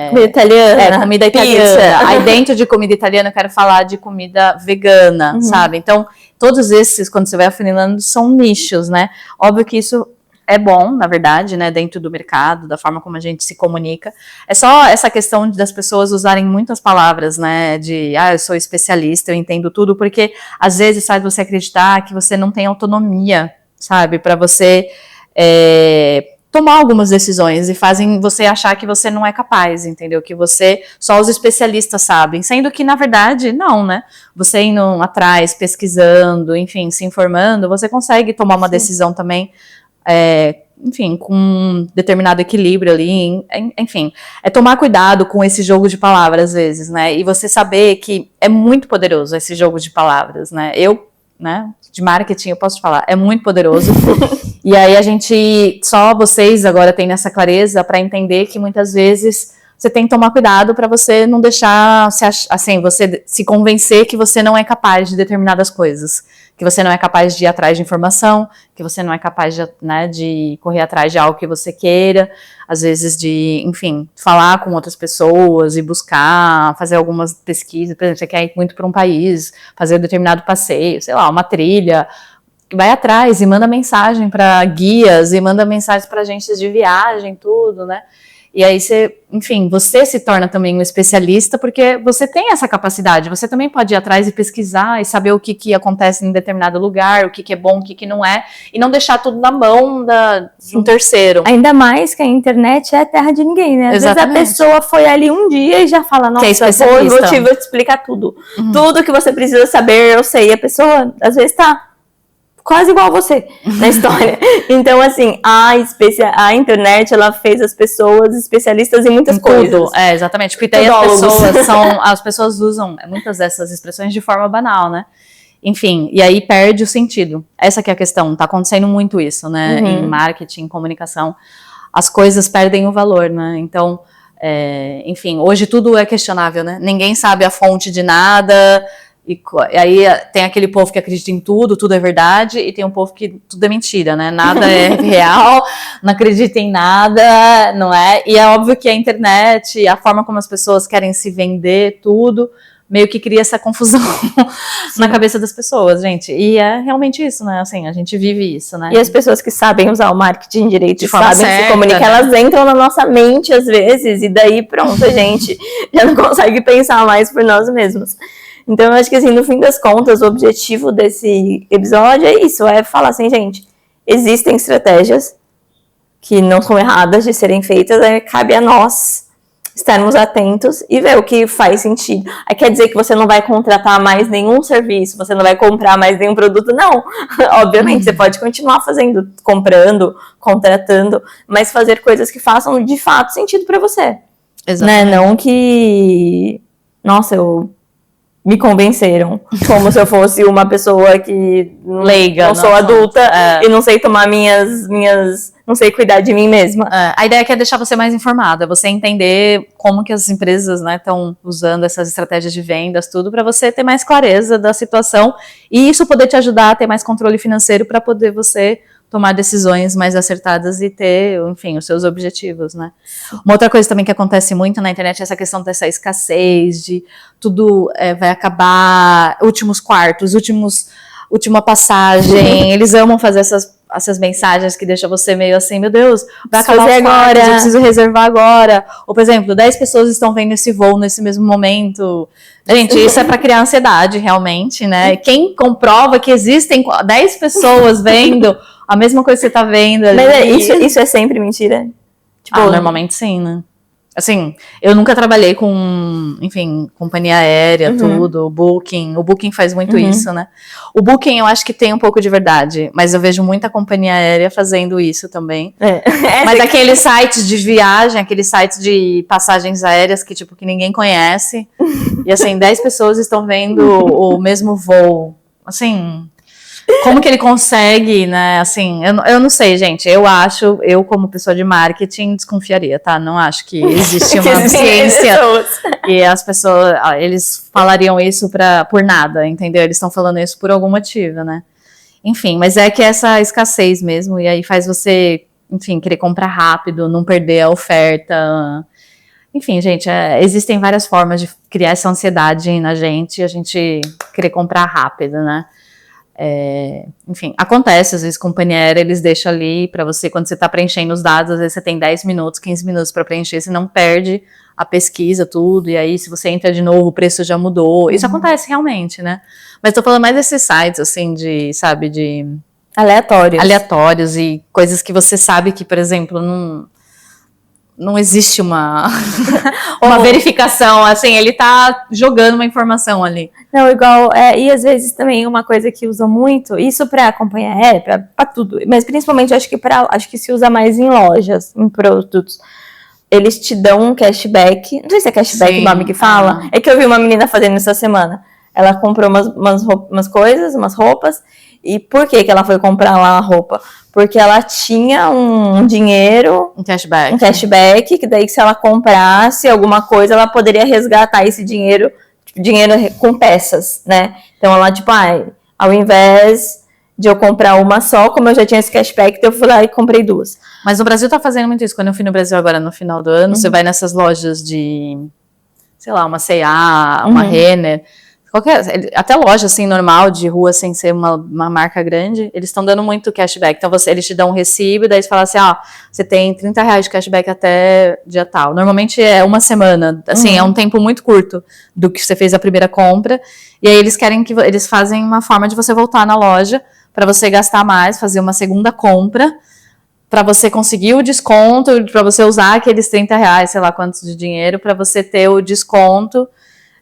comida italiana. Comida italiana. Aí dentro de comida italiana eu quero falar de comida vegana, sabe? Então, todos esses, quando você vai afunilando, são nichos, né? Óbvio que isso é bom, na verdade, né? Dentro do mercado, da forma como a gente se comunica. É só essa questão das pessoas usarem muitas palavras, né? De, eu sou especialista, eu entendo tudo, porque às vezes faz você acreditar que você não tem autonomia, sabe, para você tomar algumas decisões e fazem você achar que você não é capaz, entendeu? Que só os especialistas sabem, sendo que, na verdade, não, né? Você indo atrás, pesquisando, enfim, se informando, você consegue tomar uma decisão também, enfim, com um determinado equilíbrio ali, enfim, tomar cuidado com esse jogo de palavras, às vezes, né? E você saber que é muito poderoso esse jogo de palavras, né? Né, de marketing, eu posso te falar, é muito poderoso. E aí só vocês agora têm essa clareza para entender que muitas vezes você tem que tomar cuidado para você não deixar, assim, você se convencer que você não é capaz de determinadas coisas, que você não é capaz de ir atrás de informação, que você não é capaz de, né, de correr atrás de algo que você queira, às vezes de, enfim, falar com outras pessoas e buscar, fazer algumas pesquisas, por exemplo, você quer ir muito para um país, fazer um determinado passeio, sei lá, uma trilha, vai atrás e manda mensagem para guias e manda mensagens para agências de viagem, tudo, né? E aí você se torna também um especialista porque você tem essa capacidade, você também pode ir atrás e pesquisar e saber o que acontece em determinado lugar, o que é bom, o que não é, e não deixar tudo na mão de um terceiro. Ainda mais que a internet é terra de ninguém, né? Às vezes a pessoa foi ali um dia e já fala, nossa, vou te explicar tudo. Tudo que você precisa saber, eu sei. E a pessoa, às vezes, tá quase igual a você na história. Então, assim, a internet, ela fez as pessoas especialistas em muitas coisas. Tudo, exatamente. Porque daí as pessoas usam muitas dessas expressões de forma banal, né? Enfim, e aí perde o sentido. Essa que é a questão. Tá acontecendo muito isso, né? Em marketing, comunicação. As coisas perdem o valor, né? Então, enfim, hoje tudo é questionável, né? Ninguém sabe a fonte de nada. E aí tem aquele povo que acredita em tudo é verdade, e tem um povo que tudo é mentira, né? Nada é real, não acredita em nada, não é? E é óbvio que a internet, a forma como as pessoas querem se vender, tudo, meio que cria essa confusão na cabeça das pessoas, gente. E é realmente isso, né? Assim, a gente vive isso, né? E as pessoas que sabem usar o marketing direito, de forma sabem certa, se comunicar, né? Elas entram na nossa mente às vezes, e daí pronto, a gente já não consegue pensar mais por nós mesmos. Então, eu acho que, assim, no fim das contas, o objetivo desse episódio é isso, é falar assim, gente, existem estratégias que não são erradas de serem feitas, cabe a nós estarmos atentos e ver o que faz sentido. Aí quer dizer que você não vai contratar mais nenhum serviço, você não vai comprar mais nenhum produto? Não, obviamente, você pode continuar comprando, contratando, mas fazer coisas que façam, de fato, sentido para você. Exatamente. Né? Não que, nossa, me convenceram, como se eu fosse uma pessoa que leiga, não sou adulta e não sei tomar não sei cuidar de mim mesma. A ideia é deixar você mais informada, você entender como que as empresas, né, estão usando essas estratégias de vendas, tudo, para você ter mais clareza da situação e isso poder te ajudar a ter mais controle financeiro para poder você tomar decisões mais acertadas e ter, enfim, os seus objetivos, né? Uma outra coisa também que acontece muito na internet é essa questão dessa escassez, de tudo vai acabar, últimos quartos, última passagem, eles amam fazer essas mensagens que deixam você meio assim, meu Deus, vai acabar fazer agora, eu preciso reservar agora. Ou, por exemplo, 10 pessoas estão vendo esse voo nesse mesmo momento. Gente, isso é para criar ansiedade, realmente, né? Quem comprova que existem 10 pessoas vendo a mesma coisa que você tá vendo ali. Mas isso é sempre mentira? Tipo, normalmente sim, né? Assim, eu nunca trabalhei com, enfim, companhia aérea, tudo, o Booking faz muito isso, né? O Booking eu acho que tem um pouco de verdade, mas eu vejo muita companhia aérea fazendo isso também. Mas aqueles sites de viagem, aqueles sites de passagens aéreas que, tipo, que ninguém conhece, e assim, 10 pessoas estão vendo o mesmo voo, assim... Como que ele consegue, né? Assim, eu não sei, gente. Eu como pessoa de marketing, desconfiaria, tá? Não acho que existe uma ciência. E as pessoas, eles falariam isso por nada, entendeu? Eles estão falando isso por algum motivo, né? Enfim, mas é que essa escassez mesmo, e aí faz você, enfim, querer comprar rápido, não perder a oferta. Enfim, gente, existem várias formas de criar essa ansiedade na gente, e a gente querer comprar rápido, né? Enfim, acontece, às vezes companhia aérea eles deixam ali para você, quando você está preenchendo os dados, às vezes você tem 10 minutos, 15 minutos para preencher, você não perde a pesquisa, tudo, e aí se você entra de novo, o preço já mudou, isso acontece realmente, né? Mas tô falando mais desses sites, assim, de, sabe, de... Aleatórios e coisas que você sabe que, por exemplo, não existe uma verificação, assim, ele tá jogando uma informação ali. Não, igual, e às vezes também uma coisa que usa muito, isso pra acompanhar pra tudo, mas principalmente acho que se usa mais em lojas, em produtos. Eles te dão um cashback, não sei se é cashback o nome que fala, é que eu vi uma menina fazendo essa semana. Ela comprou umas coisas, umas roupas, e por que ela foi comprar lá a roupa? Porque ela tinha um dinheiro, um cashback, que daí que se ela comprasse alguma coisa, ela poderia resgatar esse dinheiro, tipo, dinheiro com peças, né? Então ela, tipo, ao invés de eu comprar uma só, como eu já tinha esse cashback, eu fui lá e comprei 2. Mas o Brasil tá fazendo muito isso. Quando eu fui no Brasil agora no final do ano, você vai nessas lojas de, sei lá, uma C&A, uma Renner, até loja assim normal de rua sem ser uma marca grande, eles estão dando muito cashback. Então eles te dão um recibo e daí eles falam assim, você tem R$30 de cashback até dia tal. Normalmente é uma semana, assim, é um tempo muito curto do que você fez a primeira compra. E aí eles fazem uma forma de você voltar na loja para você gastar mais, fazer uma segunda compra, para você conseguir o desconto, para você usar aqueles R$30, sei lá quantos de dinheiro, para você ter o desconto.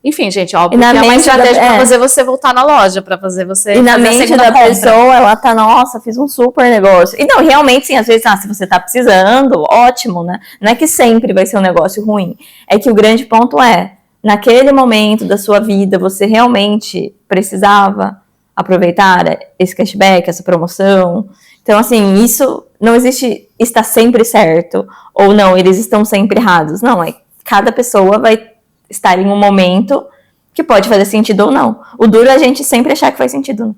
Enfim, gente, óbvio que é uma estratégia para fazer você voltar na loja, para fazer você e fazer na mente da pessoa, ela tá, nossa, fiz um super negócio. E não, realmente, sim, às vezes, se você tá precisando, ótimo, né? Não é que sempre vai ser um negócio ruim. É que o grande ponto naquele momento da sua vida, você realmente precisava aproveitar esse cashback, essa promoção. Então, assim, isso não existe, está sempre certo, ou não, eles estão sempre errados. Não, cada pessoa vai estar em um momento que pode fazer sentido ou não. O duro é a gente sempre achar que faz sentido. Né?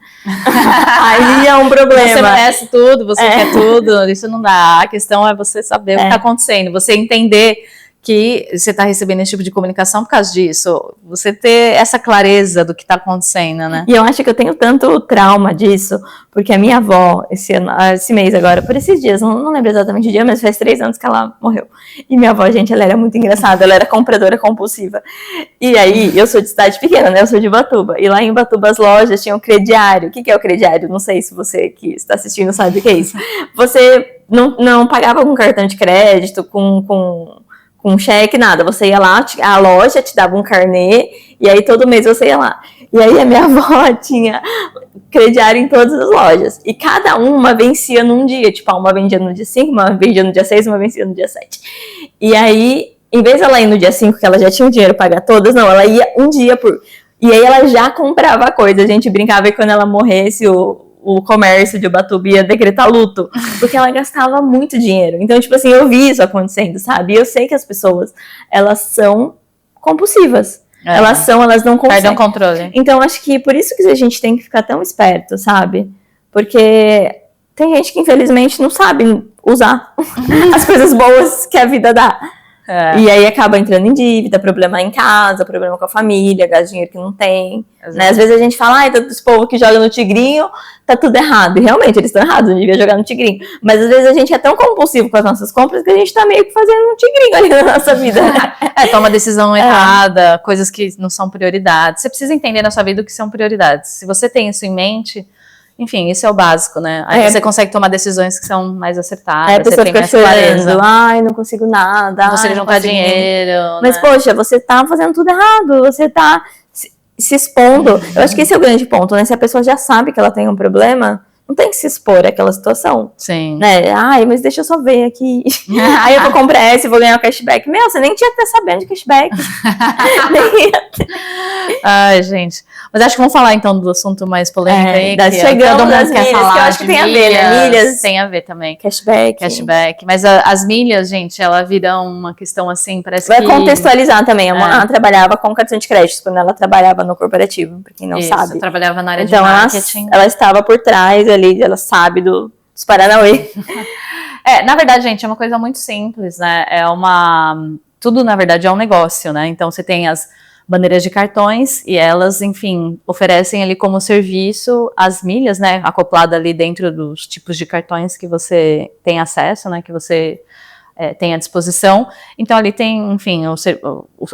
Aí é um problema. Você merece tudo, você quer tudo, isso não dá. A questão é você saber o que está acontecendo, você entender que você está recebendo esse tipo de comunicação por causa disso, você ter essa clareza do que está acontecendo, né? E eu acho que eu tenho tanto trauma disso, porque a minha avó, esse mês agora, por esses dias, não lembro exatamente o dia, mas faz 3 anos que ela morreu. E minha avó, gente, ela era muito engraçada, ela era compradora compulsiva. E aí, eu sou de cidade pequena, né? Eu sou de Ubatuba. E lá em Ubatuba as lojas tinham crediário. O que é o crediário? Não sei se você que está assistindo sabe o que é isso. Você não pagava com cartão de crédito, com cheque, nada. Você ia lá, a loja te dava um carnê, e aí todo mês você ia lá. E aí a minha avó tinha crediário em todas as lojas. E cada uma vencia num dia. Tipo, uma vendia no dia 5, uma vendia no dia 6, uma vencia no dia 7. E aí, em vez dela ir no dia 5, que ela já tinha o dinheiro para pagar todas, não, ela ia um dia por... E aí ela já comprava coisa. A gente brincava que quando ela morresse, o comércio de Ubatuba ia decretar luto, porque ela gastava muito dinheiro. Então, tipo assim, eu vi isso acontecendo, sabe? E eu sei que as pessoas, elas são compulsivas. Elas não conseguem. Perdem o controle. Então, acho que por isso que a gente tem que ficar tão esperto, sabe? Porque tem gente que, infelizmente, não sabe usar as coisas boas que a vida dá. E aí acaba entrando em dívida, problema em casa, problema com a família, gasta dinheiro que não tem. Né? Às vezes a gente fala, ai, dos povos que jogam no tigrinho, tá tudo errado. E realmente, eles estão errados, não devia jogar no tigrinho. Mas às vezes a gente é tão compulsivo com as nossas compras que a gente tá meio que fazendo um tigrinho ali na nossa vida. Toma decisão errada, coisas que não são prioridades. Você precisa entender na sua vida o que são prioridades. Se você tem isso em mente, enfim, isso é o básico, né? Aí você consegue tomar decisões que são mais acertadas. A pessoa fica chorando, ai, não consigo nada. Não consigo juntar dinheiro. Mas, poxa, você tá fazendo tudo errado, você tá se expondo. Eu acho que esse é o grande ponto, né? Se a pessoa já sabe que ela tem um problema, não tem que se expor àquela situação. Sim. Né? Ai, mas deixa eu só ver aqui. Aí eu vou comprar essa e vou ganhar o cashback. Meu, você nem tinha que estar sabendo de cashback. Ai, gente. Mas acho que vamos falar então do assunto mais polêmico aí. Chegamos nas milhas, que eu acho que tem a ver, né? Milhas. Tem a ver também. Cashback. Mas as milhas, gente, ela vira uma questão assim, parece que... Vai contextualizar também. Ela trabalhava com cartão de crédito quando ela trabalhava no corporativo, pra quem não sabe. Trabalhava na área de então, marketing. Ela estava por trás ali, ela sabe dos Paranauê. Na verdade, gente, é uma coisa muito simples, né? Tudo, na verdade, é um negócio, né? Então, você tem as bandeiras de cartões e elas, enfim, oferecem ali como serviço as milhas, né? Acoplada ali dentro dos tipos de cartões que você tem acesso, né? Que você tem à disposição. Então, ali tem, enfim,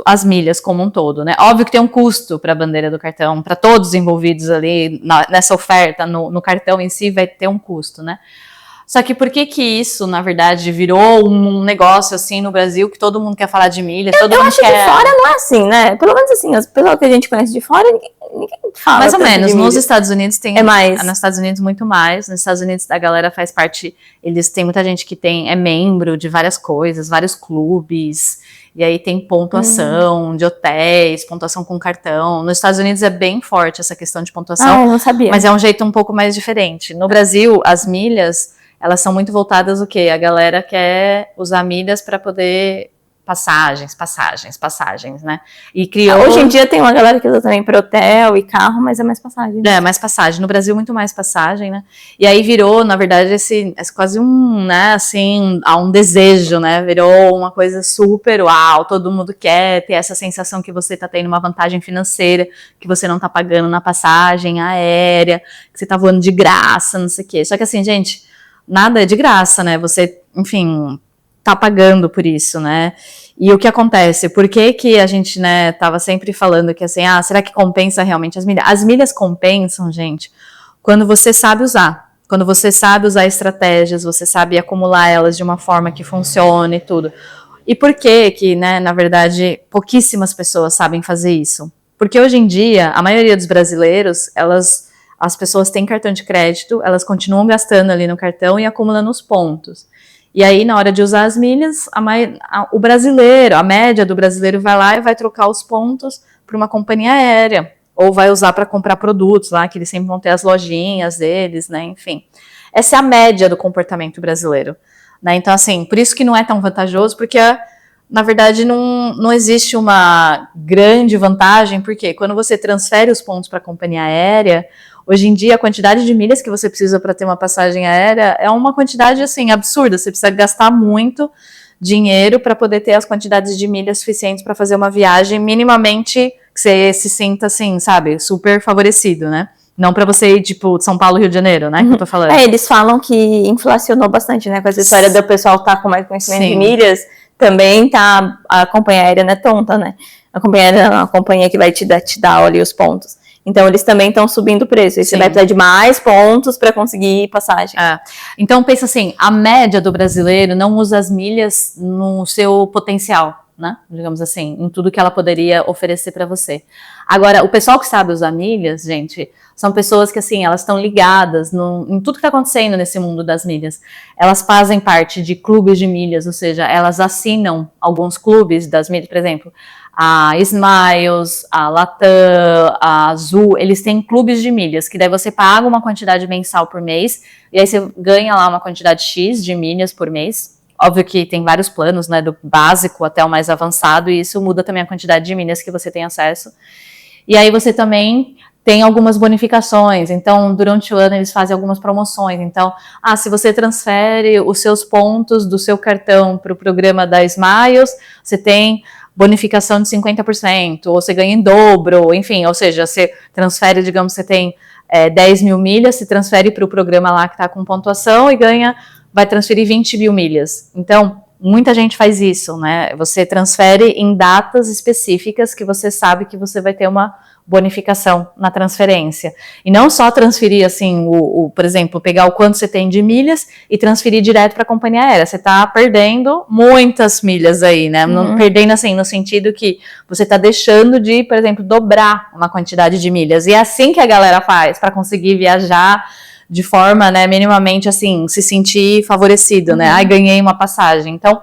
as milhas como um todo, né? Óbvio que tem um custo para a bandeira do cartão, para todos os envolvidos ali nessa oferta, no cartão em si vai ter um custo, né? Só que por que isso, na verdade, virou um negócio assim no Brasil que todo mundo quer falar de milhas? Eu acho que fora não é assim, né? Pelo menos assim, as pessoas que a gente conhece de fora, ninguém fala. Mais ou menos. Nos Estados Unidos tem. É mais. Nos Estados Unidos, muito mais. Nos Estados Unidos, a galera faz parte. Eles têm muita gente que é membro de várias coisas, vários clubes. E aí tem pontuação de hotéis, pontuação com cartão. Nos Estados Unidos é bem forte essa questão de pontuação. Eu não sabia. Mas é um jeito um pouco mais diferente. No Brasil, as milhas, elas são muito voltadas o quê? A galera quer usar milhas para poder passagens, né? E criou... Hoje em dia tem uma galera que usa também para hotel e carro, mas é mais passagem. Mais passagem. No Brasil, muito mais passagem, né? E aí virou, na verdade, esse quase né, assim, um desejo, né? Virou uma coisa super uau, todo mundo quer ter essa sensação que você tá tendo uma vantagem financeira, que você não tá pagando na passagem aérea, que você tá voando de graça, não sei o quê. Só que assim, gente, nada é de graça, né? Você, enfim, tá pagando por isso, né? E o que acontece? Por que a gente, né, tava sempre falando que assim, será que compensa realmente as milhas? As milhas compensam, gente, quando você sabe usar. Quando você sabe usar estratégias, você sabe acumular elas de uma forma que funcione e tudo. E por que, né, na verdade, pouquíssimas pessoas sabem fazer isso? Porque hoje em dia, a maioria dos brasileiros, as pessoas têm cartão de crédito, elas continuam gastando ali no cartão e acumulando os pontos. E aí, na hora de usar as milhas, o brasileiro, a média do brasileiro vai lá e vai trocar os pontos para uma companhia aérea, ou vai usar para comprar produtos lá, que eles sempre vão ter as lojinhas deles, né, enfim. Essa é a média do comportamento brasileiro, né, então assim, por isso que não é tão vantajoso, porque na verdade não existe uma grande vantagem, porque quando você transfere os pontos para a companhia aérea, hoje em dia, a quantidade de milhas que você precisa para ter uma passagem aérea é uma quantidade, assim, absurda. Você precisa gastar muito dinheiro para poder ter as quantidades de milhas suficientes para fazer uma viagem minimamente que você se sinta, assim, sabe, super favorecido, né? Não para você ir, tipo, de São Paulo, Rio de Janeiro, né, que eu tô falando. Eles falam que inflacionou bastante, né, com essa história do pessoal estar com mais conhecimento de milhas. Também tá, a companhia aérea não é tonta, né? A companhia aérea é uma companhia que vai te dar ali os pontos. Então, eles também estão subindo o preço. E você vai precisar de mais pontos para conseguir passagem. Então, pensa assim, a média do brasileiro não usa as milhas no seu potencial, né? Digamos assim, em tudo que ela poderia oferecer para você. Agora, o pessoal que sabe usar milhas, gente, são pessoas que, assim, elas estão ligadas em tudo que está acontecendo nesse mundo das milhas. Elas fazem parte de clubes de milhas, ou seja, elas assinam alguns clubes das milhas, por exemplo, a Smiles, a Latam, a Azul, eles têm clubes de milhas, que daí você paga uma quantidade mensal por mês, e aí você ganha lá uma quantidade X de milhas por mês. Óbvio que tem vários planos, né, do básico até o mais avançado, e isso muda também a quantidade de milhas que você tem acesso. E aí você também tem algumas bonificações, então durante o ano eles fazem algumas promoções, então, se você transfere os seus pontos do seu cartão para o programa da Smiles, você tem bonificação de 50%, ou você ganha em dobro, enfim, ou seja, você transfere, digamos, você tem 10 mil milhas, se transfere para o programa lá que está com pontuação e vai transferir 20 mil milhas. Então, muita gente faz isso, né? Você transfere em datas específicas que você sabe que você vai ter uma bonificação na transferência. E não só transferir, assim, por exemplo, pegar o quanto você tem de milhas e transferir direto para a companhia aérea. Você está perdendo muitas milhas aí, né? Perdendo, assim, no sentido que você está deixando de, por exemplo, dobrar uma quantidade de milhas. E é assim que a galera faz para conseguir viajar de forma, né, minimamente, assim, se sentir favorecido, né? Ganhei uma passagem. Então,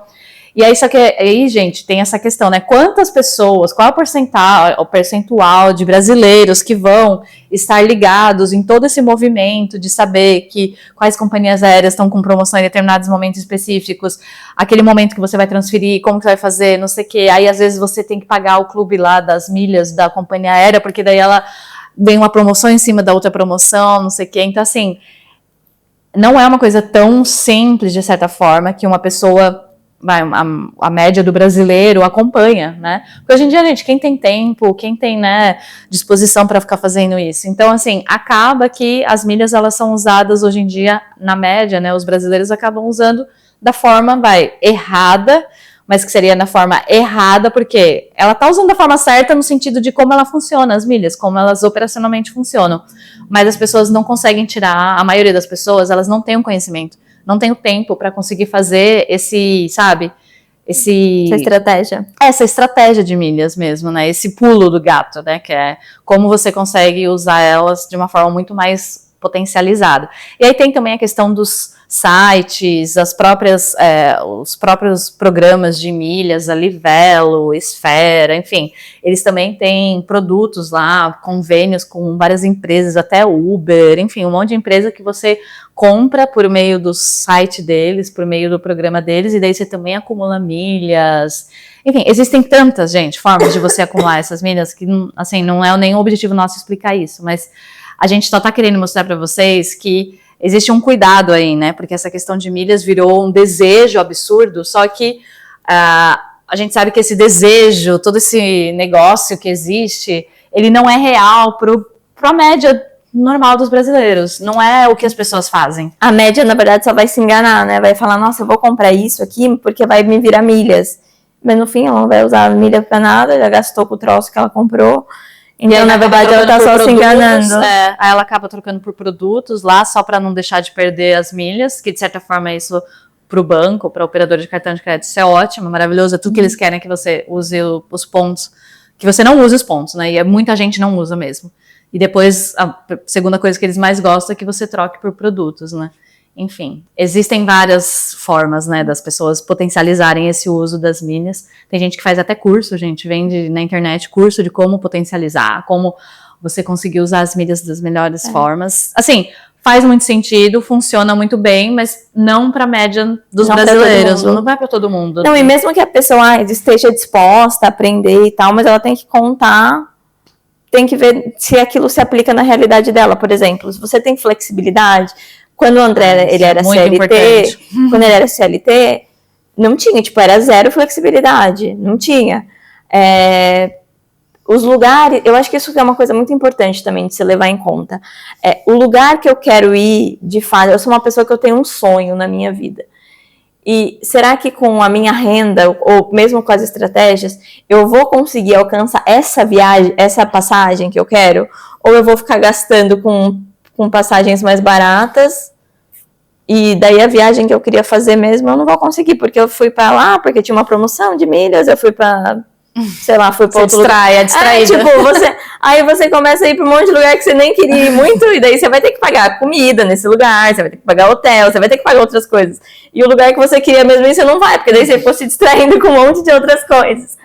e aí, só que aí, gente, tem essa questão, né? Quantas pessoas, qual é o percentual de brasileiros que vão estar ligados em todo esse movimento de saber quais companhias aéreas estão com promoção em determinados momentos específicos, aquele momento que você vai transferir, como que você vai fazer, não sei o quê. Aí, às vezes, você tem que pagar o clube lá das milhas da companhia aérea, porque daí ela vem uma promoção em cima da outra promoção, não sei o quê. Então, assim, não é uma coisa tão simples, de certa forma, que uma pessoa... a média do brasileiro acompanha, né? Porque hoje em dia, gente, quem tem tempo, quem tem, né, disposição para ficar fazendo isso? Então, assim, acaba que as milhas, elas são usadas hoje em dia, na média, né? Os brasileiros acabam usando da forma, errada, mas que seria na forma errada, porque ela tá usando da forma certa no sentido de como ela funciona, as milhas, como elas operacionalmente funcionam. Mas as pessoas não conseguem tirar, a maioria das pessoas, elas não têm o conhecimento, não tem o tempo para conseguir fazer essa estratégia de milhas mesmo, né? Esse pulo do gato, né? Que é como você consegue usar elas de uma forma muito mais potencializada. E aí tem também a questão dos sites, os próprios programas de milhas, a Livelo, Esfera, enfim, eles também têm produtos lá, convênios com várias empresas, até Uber, enfim, um monte de empresa que você compra por meio do site deles, por meio do programa deles, e daí você também acumula milhas. Enfim, existem tantas, gente, formas de você acumular essas milhas que, assim, não é nenhum objetivo nosso explicar isso, mas a gente só está querendo mostrar para vocês que existe um cuidado aí, né? Porque essa questão de milhas virou um desejo absurdo, só que a gente sabe que esse desejo, todo esse negócio que existe, ele não é real para a média normal dos brasileiros. Não é o que as pessoas fazem. A média, na verdade, só vai se enganar, né? Vai falar, nossa, eu vou comprar isso aqui porque vai me virar milhas. Mas no fim, ela não vai usar a milha para nada, já gastou com o troço que ela comprou. Então, na verdade, ela tá só se enganando. Aí ela acaba trocando por produtos lá, só para não deixar de perder as milhas, que de certa forma isso para o banco, para a operadora de cartão de crédito, isso é ótimo, maravilhoso. É tudo que eles querem que você use os pontos, que você não use os pontos, né? E muita gente não usa mesmo. E depois, a segunda coisa que eles mais gostam é que você troque por produtos, né? Enfim, existem várias formas, né, das pessoas potencializarem esse uso das milhas. Tem gente que faz até curso, gente, vende na internet curso de como potencializar, como você conseguir usar as milhas das melhores formas. Assim, faz muito sentido, funciona muito bem, mas não para a média dos brasileiros, não vai para todo mundo. Não, e mesmo que a pessoa esteja disposta a aprender e tal, mas ela tem que contar, tem que ver se aquilo se aplica na realidade dela. Por exemplo, se você tem flexibilidade... Quando o André, ele era CLT, quando ele era CLT, não tinha, tipo, era zero flexibilidade, não tinha. Os lugares, eu acho que isso é uma coisa muito importante também de se levar em conta. O lugar que eu quero ir, de fato, eu sou uma pessoa que eu tenho um sonho na minha vida. E será que com a minha renda, ou mesmo com as estratégias, eu vou conseguir alcançar essa viagem, essa passagem que eu quero? Ou eu vou ficar gastando com passagens mais baratas, e daí a viagem que eu queria fazer mesmo eu não vou conseguir, porque eu fui pra lá, porque tinha uma promoção de milhas, eu fui pra, sei lá, fui pra outro lugar. É distraída. Aí você começa a ir pra um monte de lugar que você nem queria ir muito, e daí você vai ter que pagar comida nesse lugar, você vai ter que pagar hotel, você vai ter que pagar outras coisas. E o lugar que você queria mesmo ir, você não vai, porque daí você ficou se distraindo com um monte de outras coisas.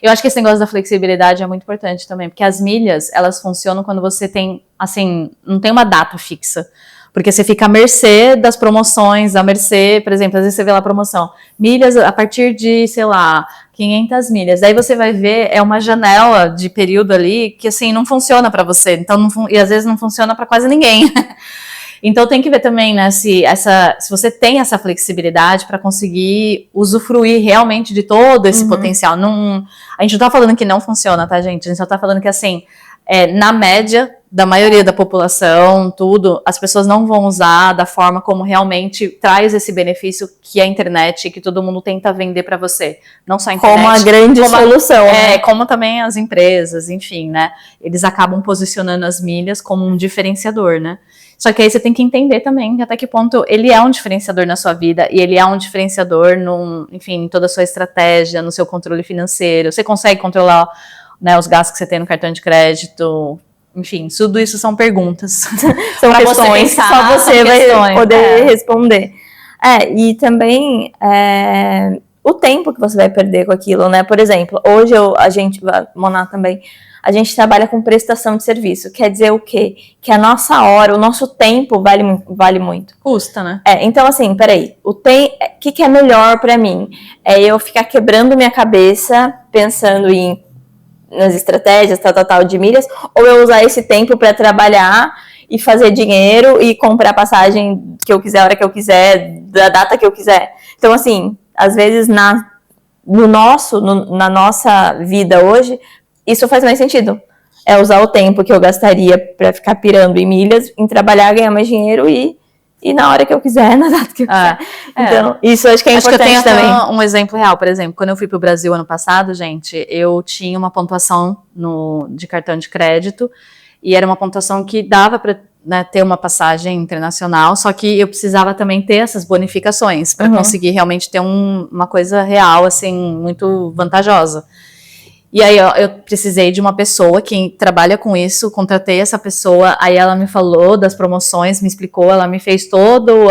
Eu acho que esse negócio da flexibilidade é muito importante também, porque as milhas, elas funcionam quando você tem, assim, não tem uma data fixa. Porque você fica à mercê das promoções, à mercê, por exemplo, às vezes você vê lá a promoção, milhas a partir de, sei lá, 500 milhas. Daí você vai ver, é uma janela de período ali que, assim, não funciona para você. Então, e às vezes não funciona para quase ninguém. Então tem que ver também, né, se você tem essa flexibilidade para conseguir usufruir realmente de todo esse potencial. A gente não tá falando que não funciona, tá, gente? A gente só tá falando que, assim, na média da maioria da população, tudo, as pessoas não vão usar da forma como realmente traz esse benefício que é a internet, que todo mundo tenta vender para você. Não só a internet. Como a grande solução, né? Como também as empresas, enfim, né? Eles acabam posicionando as milhas como um diferenciador, né? Só que aí você tem que entender também até que ponto ele é um diferenciador na sua vida e ele é um diferenciador enfim, em toda a sua estratégia, no seu controle financeiro. Você consegue controlar, né, os gastos que você tem no cartão de crédito? Enfim, tudo isso são perguntas. São questões que só você vai poder responder. E também o tempo que você vai perder com aquilo, né? Por exemplo, hoje Moná também, a gente trabalha com prestação de serviço. Quer dizer o quê? Que a nossa hora, o nosso tempo vale muito. Custa, né? Então, assim, peraí. O que é melhor pra mim? É eu ficar quebrando minha cabeça, pensando nas estratégias, tal, de milhas, ou eu usar esse tempo pra trabalhar e fazer dinheiro e comprar a passagem que eu quiser, a hora que eu quiser, da data que eu quiser. Então, assim, às vezes na nossa vida hoje, isso faz mais sentido. É usar o tempo que eu gastaria para ficar pirando em milhas, em trabalhar, ganhar mais dinheiro e na hora que eu quiser, na data que eu quiser. Então, isso acho que é importante que eu tenho também. Um exemplo real, por exemplo, quando eu fui para o Brasil ano passado, gente, eu tinha uma pontuação de cartão de crédito e era uma pontuação que dava para, né, ter uma passagem internacional, só que eu precisava também ter essas bonificações para conseguir realmente ter uma coisa real, assim, muito vantajosa. E aí eu precisei de uma pessoa que trabalha com isso, contratei essa pessoa, aí ela me falou das promoções, me explicou, ela me fez todo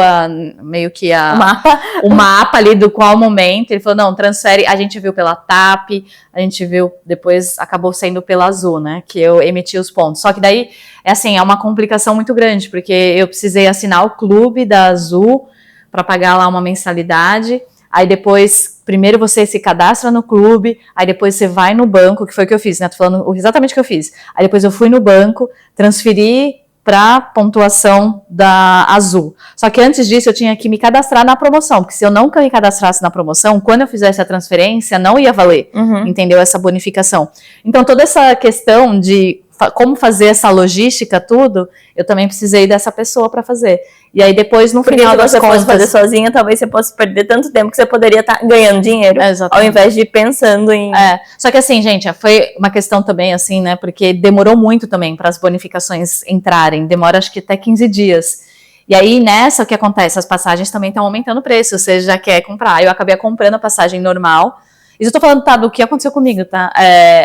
o mapa ali do qual momento. Ele falou, não, transfere, a gente viu pela TAP, a gente viu, depois acabou sendo pela Azul, né, que eu emiti os pontos. Só que daí, é uma complicação muito grande, porque eu precisei assinar o clube da Azul para pagar lá uma mensalidade, aí depois, primeiro você se cadastra no clube, aí depois você vai no banco, que foi o que eu fiz, né? Tô falando exatamente o que eu fiz. Aí depois eu fui no banco, transferi para pontuação da Azul. Só que antes disso eu tinha que me cadastrar na promoção, porque se eu não me cadastrasse na promoção, quando eu fizesse a transferência, não ia valer, entendeu? Essa bonificação. Então toda essa questão de como fazer essa logística, tudo, eu também precisei dessa pessoa para fazer. E aí depois, no final das contas... Porque se você fosse fazer sozinha, talvez você fosse perder tanto tempo que você poderia estar ganhando dinheiro, ao invés de ir pensando em... Só que assim, gente, foi uma questão também, assim, né, porque demorou muito também para as bonificações entrarem, demora acho que até 15 dias. E aí, nessa, o que acontece? As passagens também estão aumentando o preço, você já quer comprar. Eu acabei comprando a passagem normal. Isso eu tô falando, tá, do que aconteceu comigo, tá?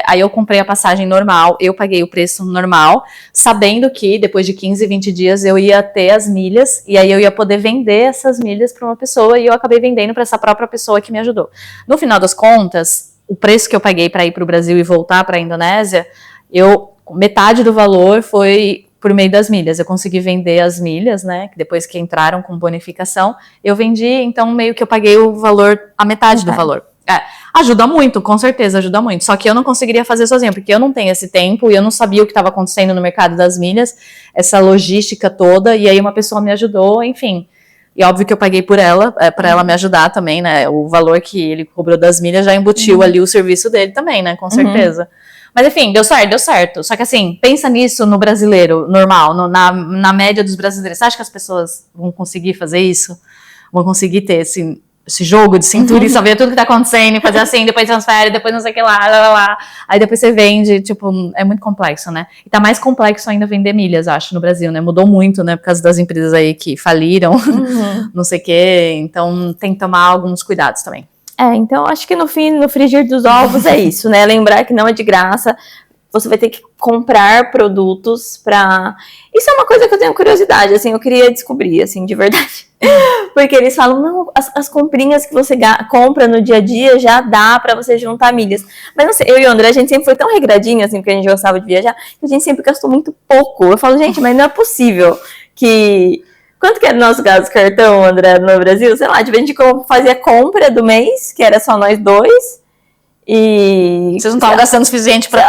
Aí eu comprei a passagem normal, eu paguei o preço normal, sabendo que depois de 15, 20 dias eu ia ter as milhas, e aí eu ia poder vender essas milhas para uma pessoa, e eu acabei vendendo para essa própria pessoa que me ajudou. No final das contas, o preço que eu paguei para ir para o Brasil e voltar para a Indonésia, metade do valor foi por meio das milhas. Eu consegui vender as milhas, né, que depois que entraram com bonificação, eu vendi, então meio que eu paguei o valor, a metade do valor. Ajuda muito, com certeza ajuda muito. Só que eu não conseguiria fazer sozinha, porque eu não tenho esse tempo e eu não sabia o que estava acontecendo no mercado das milhas, essa logística toda, e aí uma pessoa me ajudou, enfim. E óbvio que eu paguei por ela, para ela me ajudar também, né? O valor que ele cobrou das milhas já embutiu ali o serviço dele também, né? Com certeza. Mas enfim, deu certo. Só que assim, pensa nisso no brasileiro normal, na média dos brasileiros. Você acha que as pessoas vão conseguir fazer isso? Vão conseguir ter esse jogo de cintura e saber tudo que tá acontecendo e fazer assim, depois transfere, depois não sei o que lá. Aí depois você vende, tipo, é muito complexo, né? E tá mais complexo ainda vender milhas, acho, no Brasil, né? Mudou muito, né? Por causa das empresas aí que faliram, não sei o que. Então tem que tomar alguns cuidados também. Então acho que no frigir dos ovos é isso, né? Lembrar que não é de graça. Você vai ter que comprar produtos pra... Isso é uma coisa que eu tenho curiosidade, assim, eu queria descobrir, assim, de verdade. Porque eles falam, não, as comprinhas que você compra no dia a dia já dá pra você juntar milhas. Mas não sei, eu e o André, a gente sempre foi tão regradinho, assim, porque a gente gostava de viajar, que a gente sempre gastou muito pouco. Eu falo, gente, mas não é possível que... Quanto que era o nosso gasto cartão, André, no Brasil? Sei lá, a gente fazia compra do mês, que era só nós dois, E... Vocês não estavam gastando o suficiente pra...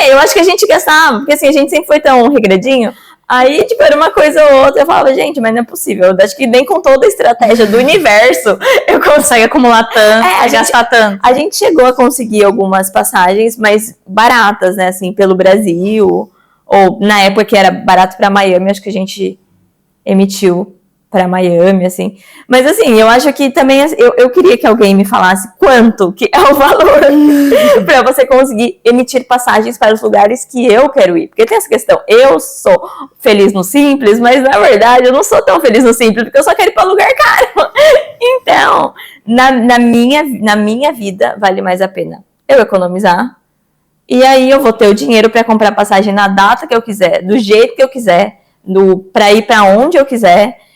eu acho que a gente gastava, porque assim, a gente sempre foi tão regradinho. Aí, tipo, era uma coisa ou outra, eu falava, gente, mas não é possível. Eu acho que nem com toda a estratégia do universo eu consegue acumular tanto, gastar tanto. A gente chegou a conseguir algumas passagens mais baratas, né, assim, pelo Brasil, ou na época que era barato pra Miami, acho que a gente emitiu para Miami, assim. Mas, assim, eu acho que também... Eu queria que alguém me falasse quanto que é o valor para você conseguir emitir passagens para os lugares que eu quero ir. Porque tem essa questão, eu sou feliz no simples, mas, na verdade, eu não sou tão feliz no simples, porque eu só quero ir para lugar caro. Então, na minha vida, vale mais a pena eu economizar, e aí eu vou ter o dinheiro para comprar passagem na data que eu quiser, do jeito que eu quiser, para ir para onde eu quiser.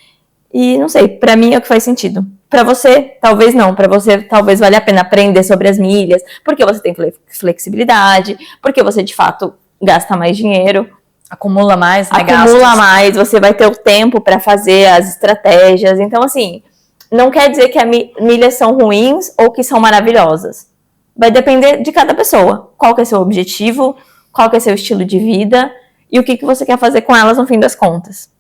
E não sei, pra mim é o que faz sentido. Pra você, talvez não. Pra você, talvez valha a pena aprender sobre as milhas, porque você tem flexibilidade, porque você, de fato, gasta mais dinheiro. Acumula mais, né? Acumula mais, você vai ter o tempo pra fazer as estratégias. Então, assim, não quer dizer que as milhas são ruins ou que são maravilhosas. Vai depender de cada pessoa. Qual que é seu objetivo, qual que é seu estilo de vida e o que você quer fazer com elas no fim das contas.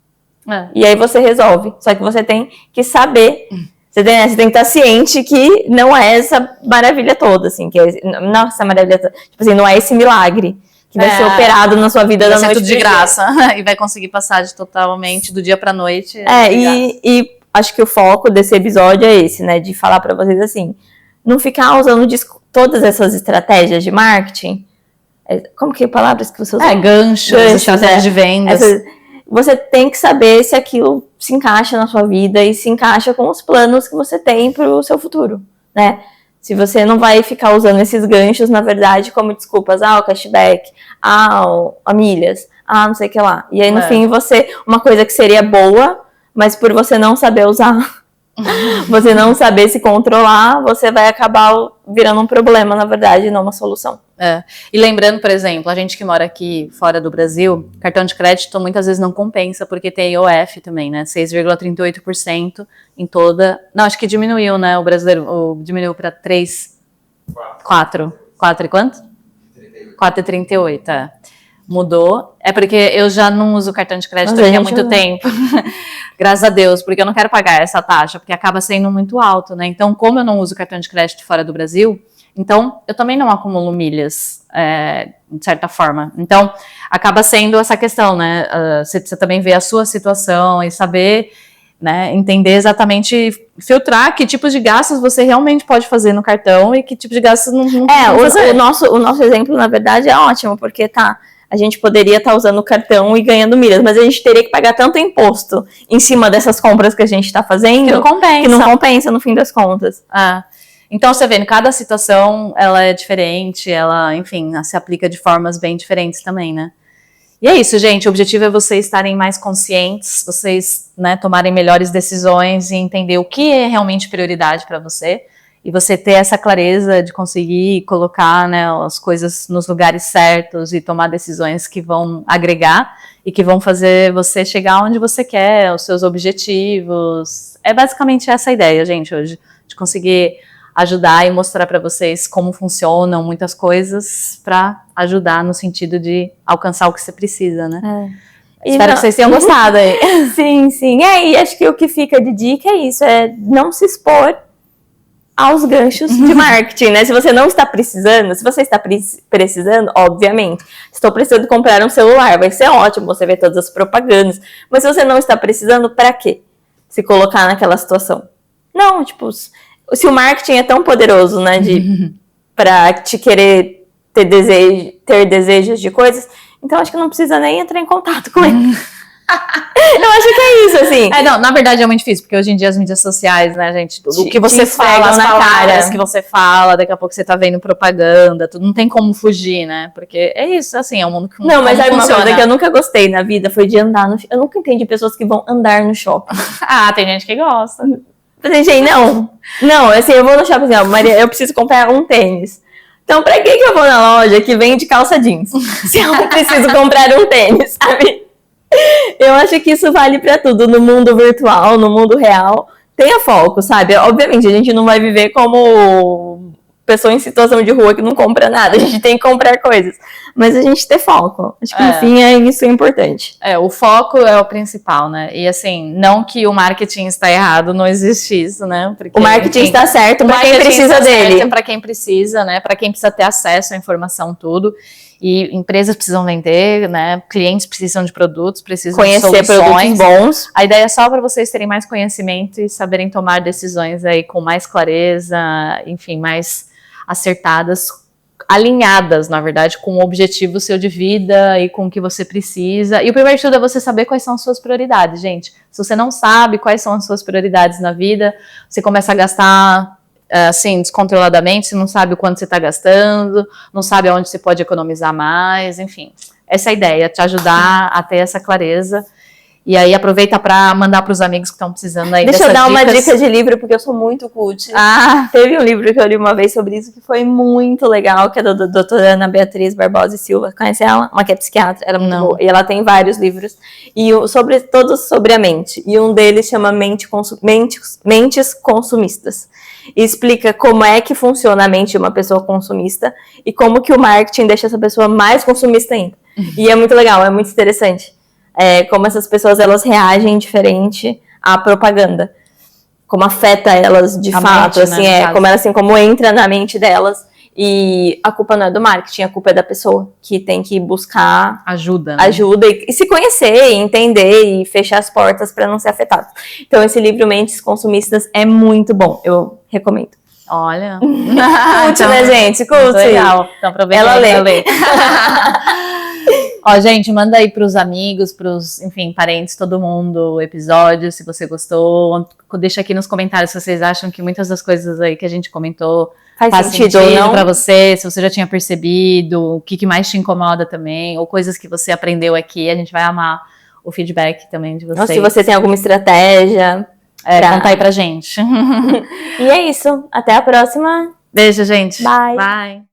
E aí você resolve. Só que você tem que saber. Você tem que estar ciente que não é essa maravilha toda, assim. Que não é essa maravilha toda. Tipo assim, não é esse milagre que vai ser operado na sua vida da noite tudo de graça. E vai conseguir passar totalmente do dia pra noite. E acho que o foco desse episódio é esse, né? De falar pra vocês assim, não ficar usando todas essas estratégias de marketing. Como que é palavras que você usa? Ganchos, estratégias de vendas. Você tem que saber se aquilo se encaixa na sua vida e se encaixa com os planos que você tem para o seu futuro, né? Se você não vai ficar usando esses ganchos, na verdade, como desculpas, o cashback, a milhas, não sei o que lá. E aí, no fim, uma coisa que seria boa, mas por você não saber usar, você não saber se controlar, você vai acabar virando um problema, na verdade, não uma solução. E lembrando, por exemplo, a gente que mora aqui fora do Brasil, cartão de crédito muitas vezes não compensa, porque tem IOF também, né? 6,38% em toda... Não, acho que diminuiu, né? O brasileiro diminuiu para 4 e quanto? 4,38, Mudou. É porque eu já não uso cartão de crédito aqui há muito tempo. Graças a Deus, porque eu não quero pagar essa taxa, porque acaba sendo muito alto, né? Então, como eu não uso cartão de crédito fora do Brasil, então eu também não acumulo milhas, de certa forma. Então, acaba sendo essa questão, né? Você precisa também ver a sua situação e saber, né, entender exatamente, filtrar que tipos de gastos você realmente pode fazer no cartão e que tipo de gastos não fazer. O nosso exemplo, na verdade, é ótimo, porque a gente poderia estar usando o cartão e ganhando milhas, mas a gente teria que pagar tanto imposto em cima dessas compras que a gente está fazendo que não compensa no fim das contas. Então, você vê, cada situação, ela é diferente, ela, enfim, se aplica de formas bem diferentes também, né? E é isso, gente, o objetivo é vocês estarem mais conscientes, vocês, né, tomarem melhores decisões e entender o que é realmente prioridade para você, e você ter essa clareza de conseguir colocar, né, as coisas nos lugares certos e tomar decisões que vão agregar e que vão fazer você chegar onde você quer, os seus objetivos. É basicamente essa a ideia, gente, hoje, de conseguir ajudar e mostrar para vocês como funcionam muitas coisas para ajudar no sentido de alcançar o que você precisa, né? Espero que vocês tenham gostado aí. Sim. E acho que o que fica de dica é isso, não se expor aos ganchos de marketing, né? Se você não está precisando, se você está precisando, obviamente, estou precisando comprar um celular, vai ser ótimo você ver todas as propagandas, mas se você não está precisando, para quê? Se colocar naquela situação. Não, tipo, se o marketing é tão poderoso, né, para te querer ter desejos de coisas, então acho que não precisa nem entrar em contato com ele. Eu acho que é isso, assim. Não, na verdade é muito difícil, porque hoje em dia as mídias sociais, né, gente, o que você fala, as na palavras que você fala, daqui a pouco você tá vendo propaganda, tudo, não tem como fugir, né, porque é isso, assim, é um mundo que não, mas sabe uma coisa que eu nunca gostei na vida, foi de andar no... Eu nunca entendi pessoas que vão andar no shopping. Tem gente que gosta. Gente, não, assim, eu vou no shopping, assim, Maria, eu preciso comprar um tênis. Então, pra que eu vou na loja que vende calça jeans? Se eu não preciso comprar um tênis, sabe? Eu acho que isso vale pra tudo, no mundo virtual, no mundo real. Tenha foco, sabe? Obviamente, a gente não vai viver como pessoa em situação de rua que não compra nada, a gente tem que comprar coisas. Mas a gente ter foco. Acho que no fim isso é importante. O foco é o principal, né? E assim, não que o marketing está errado, não existe isso, né? Porque, o marketing está certo para quem precisa dele. Para quem precisa, né? Para quem precisa ter acesso à informação, tudo. E empresas precisam vender, né? Clientes precisam de produtos, precisam conhecer de soluções. Produtos bons. A ideia é só para vocês terem mais conhecimento e saberem tomar decisões aí com mais clareza, enfim, mais acertadas, alinhadas, na verdade, com o objetivo seu de vida e com o que você precisa. E o primeiro de tudo é você saber quais são as suas prioridades, gente. Se você não sabe quais são as suas prioridades na vida, você começa a gastar assim, descontroladamente, você não sabe o quanto você está gastando, não sabe aonde você pode economizar mais, enfim. Essa é a ideia, te ajudar a ter essa clareza. E aí aproveita para mandar para os amigos que estão precisando aí. Deixa eu dar uma dica de livro, porque eu sou muito cult. Teve um livro que eu li uma vez sobre isso, que foi muito legal, que é da doutora Ana Beatriz Barbosa e Silva. Conhece ela? Uma que é psiquiatra, ela é muito boa. E ela tem vários livros, e todos sobre a mente. E um deles chama Mentes Consumistas. E explica como é que funciona a mente de uma pessoa consumista e como que o marketing deixa essa pessoa mais consumista ainda. E é muito legal, é muito interessante. Como essas pessoas elas reagem diferente à propaganda, como afeta elas de fato, mente, assim, né, como entra na mente delas. E a culpa não é do marketing, a culpa é da pessoa que tem que buscar ajuda, né? Ajuda e se conhecer, e entender e fechar as portas para não ser afetado. Então esse livro Mentes Consumistas é muito bom, eu recomendo. Olha, curte, né, gente? Curte. Legal. Então aproveita ela lê. Ó, gente, manda aí pros amigos, pros, enfim, parentes, todo mundo, o episódio, se você gostou. Deixa aqui nos comentários se vocês acham que muitas das coisas aí que a gente comentou faz sentido pra você, se você já tinha percebido, o que mais te incomoda também, ou coisas que você aprendeu aqui. A gente vai amar o feedback também de vocês. Ou se você tem alguma estratégia. Conta aí pra gente. E é isso. Até a próxima. Beijo, gente. Bye. Bye.